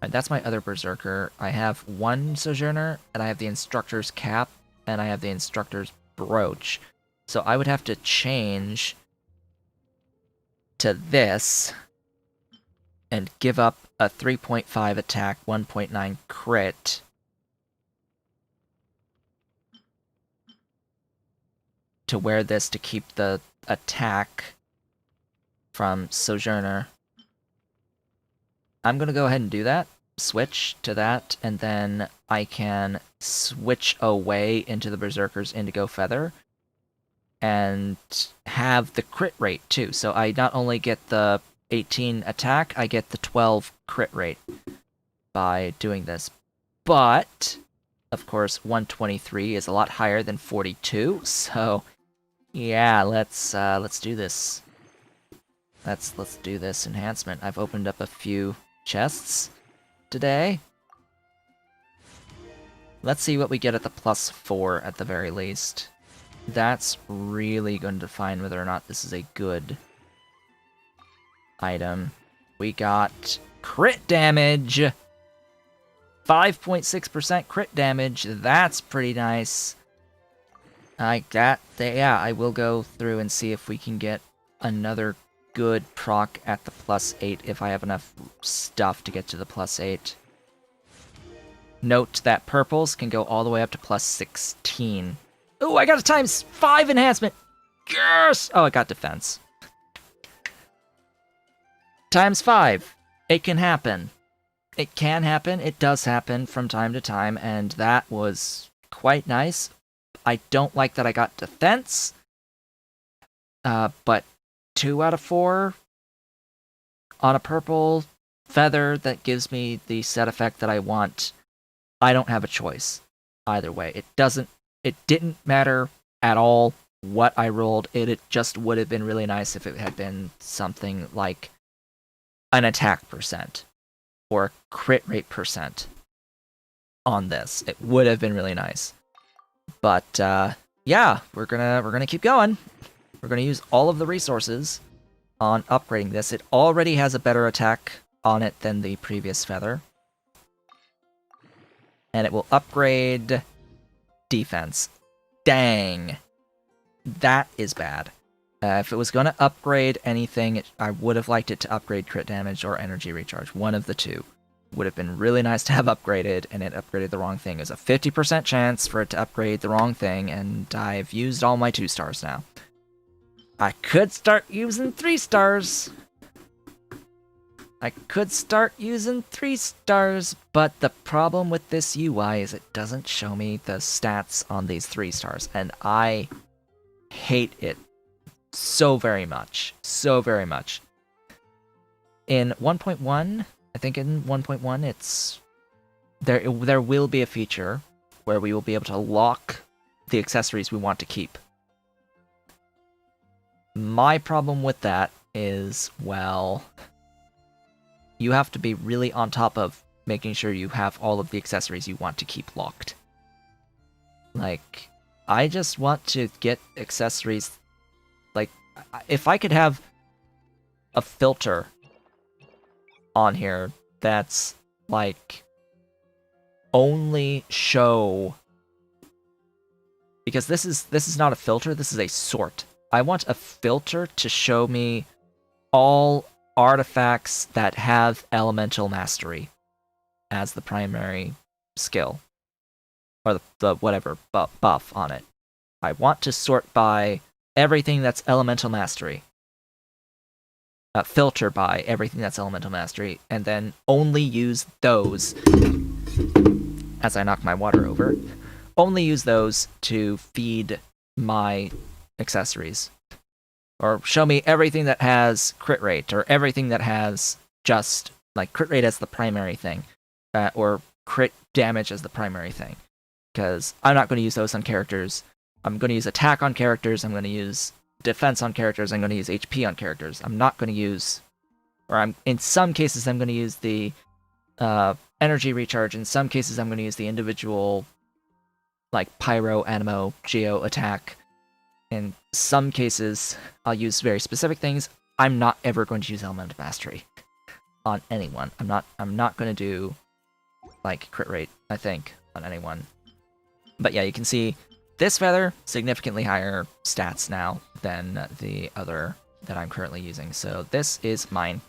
A: And that's my other Berserker. I have 1 Sojourner, and I have the Instructor's Cap, and I have the Instructor's Brooch. So I would have to change to this, and give up a 3.5 attack, 1.9 crit. To wear this to keep the attack from Sojourner. I'm gonna go ahead and do that, switch to that, and then I can switch away into the Berserker's Indigo Feather. and have the crit rate too. So I not only get the 18 attack, I get the 12 crit rate by doing this. But of course, 123 is a lot higher than 42, so yeah, let's do this. Let's do this enhancement. I've opened up a few chests today. Let's see what we get at the +4 at the very least. That's really going to define whether or not this is a good item. We got crit damage! 5.6% crit damage, that's pretty nice. Yeah, I will go through and see if we can get another good proc at the +8 if I have enough stuff to get to the +8. Note that purples can go all the way up to +16. Ooh, I got a ×5 enhancement! Yes! Oh, I got defense. ×5. It can happen. It can happen, it does happen from time to time, and that was quite nice. I don't like that I got defense, but 2 out of 4 on a purple feather that gives me the set effect that I want. I don't have a choice either way. It didn't matter at all what I rolled. It just would have been really nice if it had been something like an attack percent or a crit rate percent on this. It would have been really nice. But yeah, we're gonna keep going. We're gonna use all of the resources on upgrading this. It already has a better attack on it than the previous feather. And it will upgrade defense. Dang. That is bad. If it was going to upgrade anything, I would have liked it to upgrade crit damage or energy recharge. One of the two. Would have been really nice to have upgraded, and it upgraded the wrong thing. There's a 50% chance for it to upgrade the wrong thing, and I've used all my 2 stars now. I could start using 3 stars. I could start using 3 stars, but the problem with this UI is it doesn't show me the stats on these 3 stars, and I hate it so very much. So very much. In 1.1, I think in 1.1 it's there will be a feature where we will be able to lock the accessories we want to keep. My problem with that is, well, you have to be really on top of making sure you have all of the accessories you want to keep locked. Like, I just want to get accessories. Like, if I could have a filter on here that's like only show, because this is not a filter, this is a sort. I want a filter to show me all artifacts that have elemental mastery as the primary skill, or the whatever buff on it. I want to sort by everything that's elemental mastery. Filter by everything that's elemental mastery, and then only use those, as I knock my water over, only use those to feed my accessories. Or show me everything that has crit rate, or everything that has just, like, crit rate as the primary thing, or crit damage as the primary thing. Because I'm not going to use those on characters. I'm going to use attack on characters, I'm going to use defense on characters, I'm going to use HP on characters. I'm not going to use, or in some cases I'm going to use the energy recharge, in some cases I'm going to use the individual, like, pyro, animo, geo attack. In some cases, I'll use very specific things. I'm not ever going to use elemental mastery on anyone. I'm not going to do, like, crit rate, I think, on anyone. But yeah, you can see this feather, significantly higher stats now than the other that I'm currently using. So this is mine.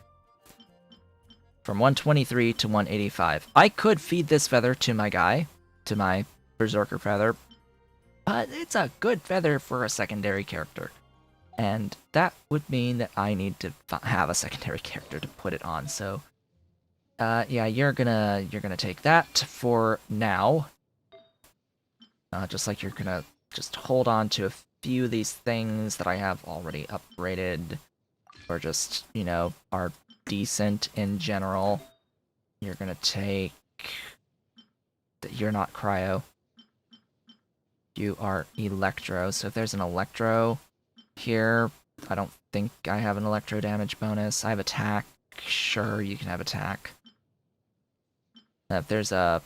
A: From 123 to 185. I could feed this feather to my guy, to my Berserker feather, but it's a good feather for a secondary character. And that would mean that I need to have a secondary character to put it on. So yeah, you're gonna take that for now. Just like you're gonna just hold on to few of these things that I have already upgraded, or just, you know, are decent in general. You're gonna take... You're not cryo. You are electro, so if there's an electro here, I don't think I have an electro damage bonus. I have attack. Sure, you can have attack. If there's a...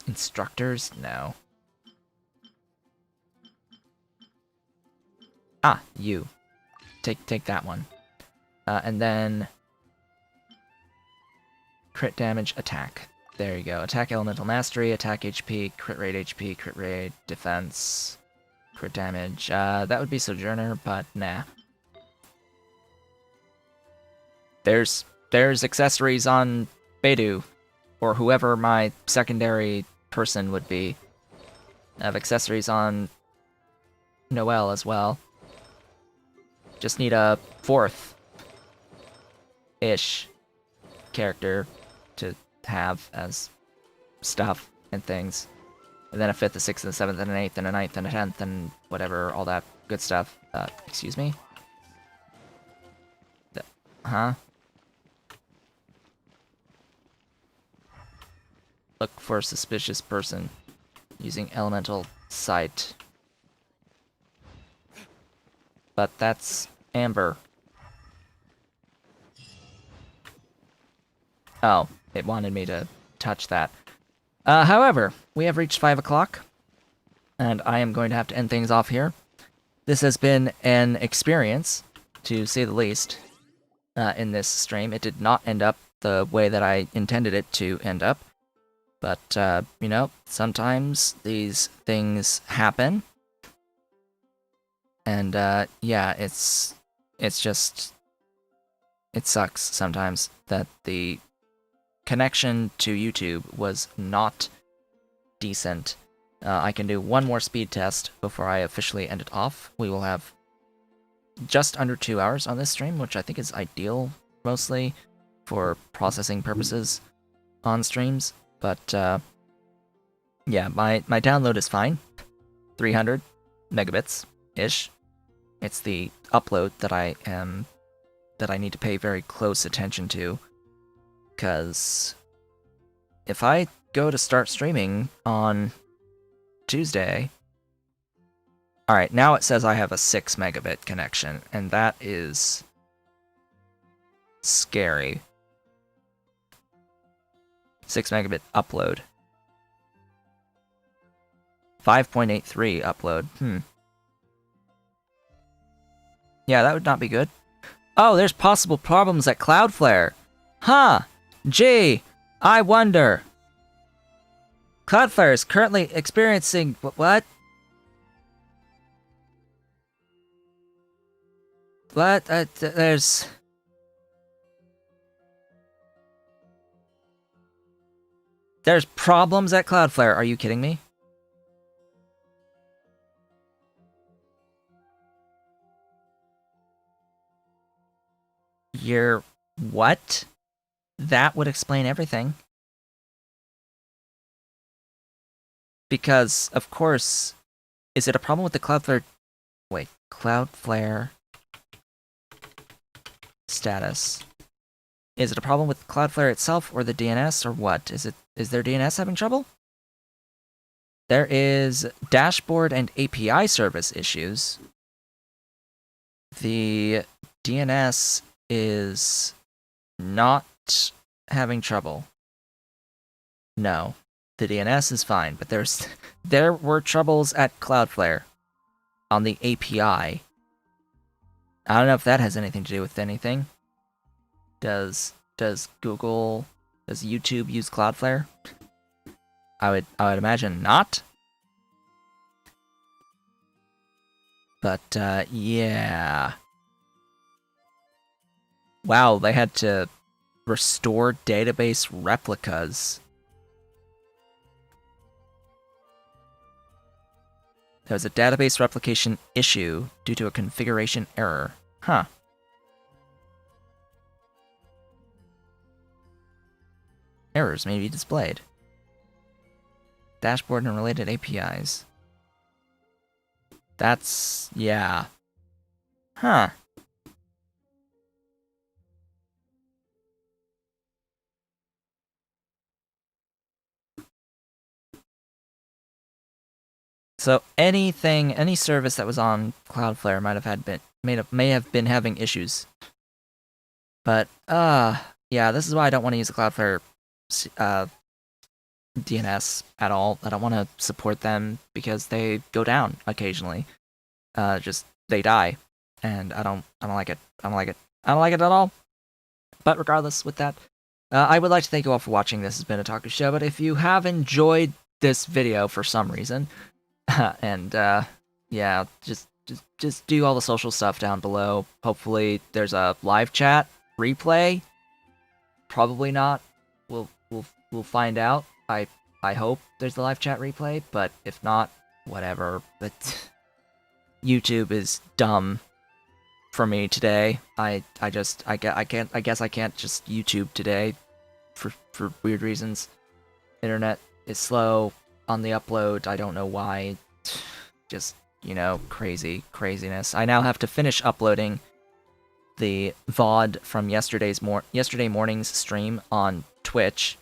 A: Instructors? No. Ah, you. Take that one. And then... Crit damage, attack. There you go. Attack elemental mastery, attack HP, crit rate, defense, crit damage. That would be Sojourner, but nah. There's accessories on Beidou, or whoever my secondary person would be. I have accessories on Noelle as well. Just need a fourth-ish character to have as stuff and things. And then a fifth, a sixth, and a seventh, and an eighth, and a ninth, and a tenth, and whatever, all that good stuff. Excuse me? Huh? Look for a suspicious person using elemental sight. But that's Amber. Oh, it wanted me to touch that. However, we have reached 5 o'clock, and I am going to have to end things off here. This has been an experience, to say the least, in this stream. It did not end up the way that I intended it to end up, but, you know, sometimes these things happen, and, yeah, it's just... It sucks sometimes that the connection to YouTube was not decent. I can do one more speed test before I officially end it off. We will have just under 2 hours on this stream, which I think is ideal, mostly, for processing purposes on streams. But, yeah, my download is fine. 300 megabits-ish. It's the upload that I need to pay very close attention to. Because if I go to start streaming on Tuesday... Alright, now it says I have a 6 megabit connection, and that is scary. 6 megabit upload. 5.83 upload. Yeah, that would not be good. Oh, there's possible problems at Cloudflare. Huh. Gee, I wonder. Cloudflare is currently experiencing... What? What? There's... There's problems at Cloudflare. Are you kidding me? You're... What? That would explain everything. Because, of course, is it a problem with the Cloudflare... Wait, Cloudflare... status. Is it a problem with Cloudflare itself, or the DNS, or what? Is their DNS having trouble? There is dashboard and API service issues. The DNS is not having trouble. No, the DNS is fine, but there were troubles at Cloudflare on the API. I don't know if that has anything to do with anything. Does YouTube use Cloudflare? I would imagine not. But yeah. Wow, they had to restore database replicas. There was a database replication issue due to a configuration error. Huh. errors may be displayed. Dashboard and related APIs. That's... yeah. Huh. So anything, any service that was on Cloudflare may have been having issues. But yeah, this is why I don't want to use the Cloudflare DNS at all. I don't want to support them because they go down occasionally. Just they die, and I don't like it. I don't like it. I don't like it at all. But regardless, with that, I would like to thank you all for watching. This has been a Taku Show. But if you have enjoyed this video for some reason, and yeah, just do all the social stuff down below. Hopefully, there's a live chat replay. Probably not. We'll find out. I hope there's the live chat replay, but if not, whatever. But YouTube is dumb for me today. I guess I can't just YouTube today for weird reasons. Internet is slow on the upload. I don't know why. Just, you know, craziness. I now have to finish uploading the VOD from yesterday morning's stream on Twitch,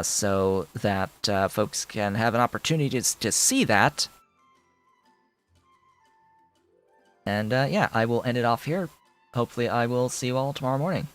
A: so that folks can have an opportunity to see that. And yeah, I will end it off here. Hopefully I will see you all tomorrow morning.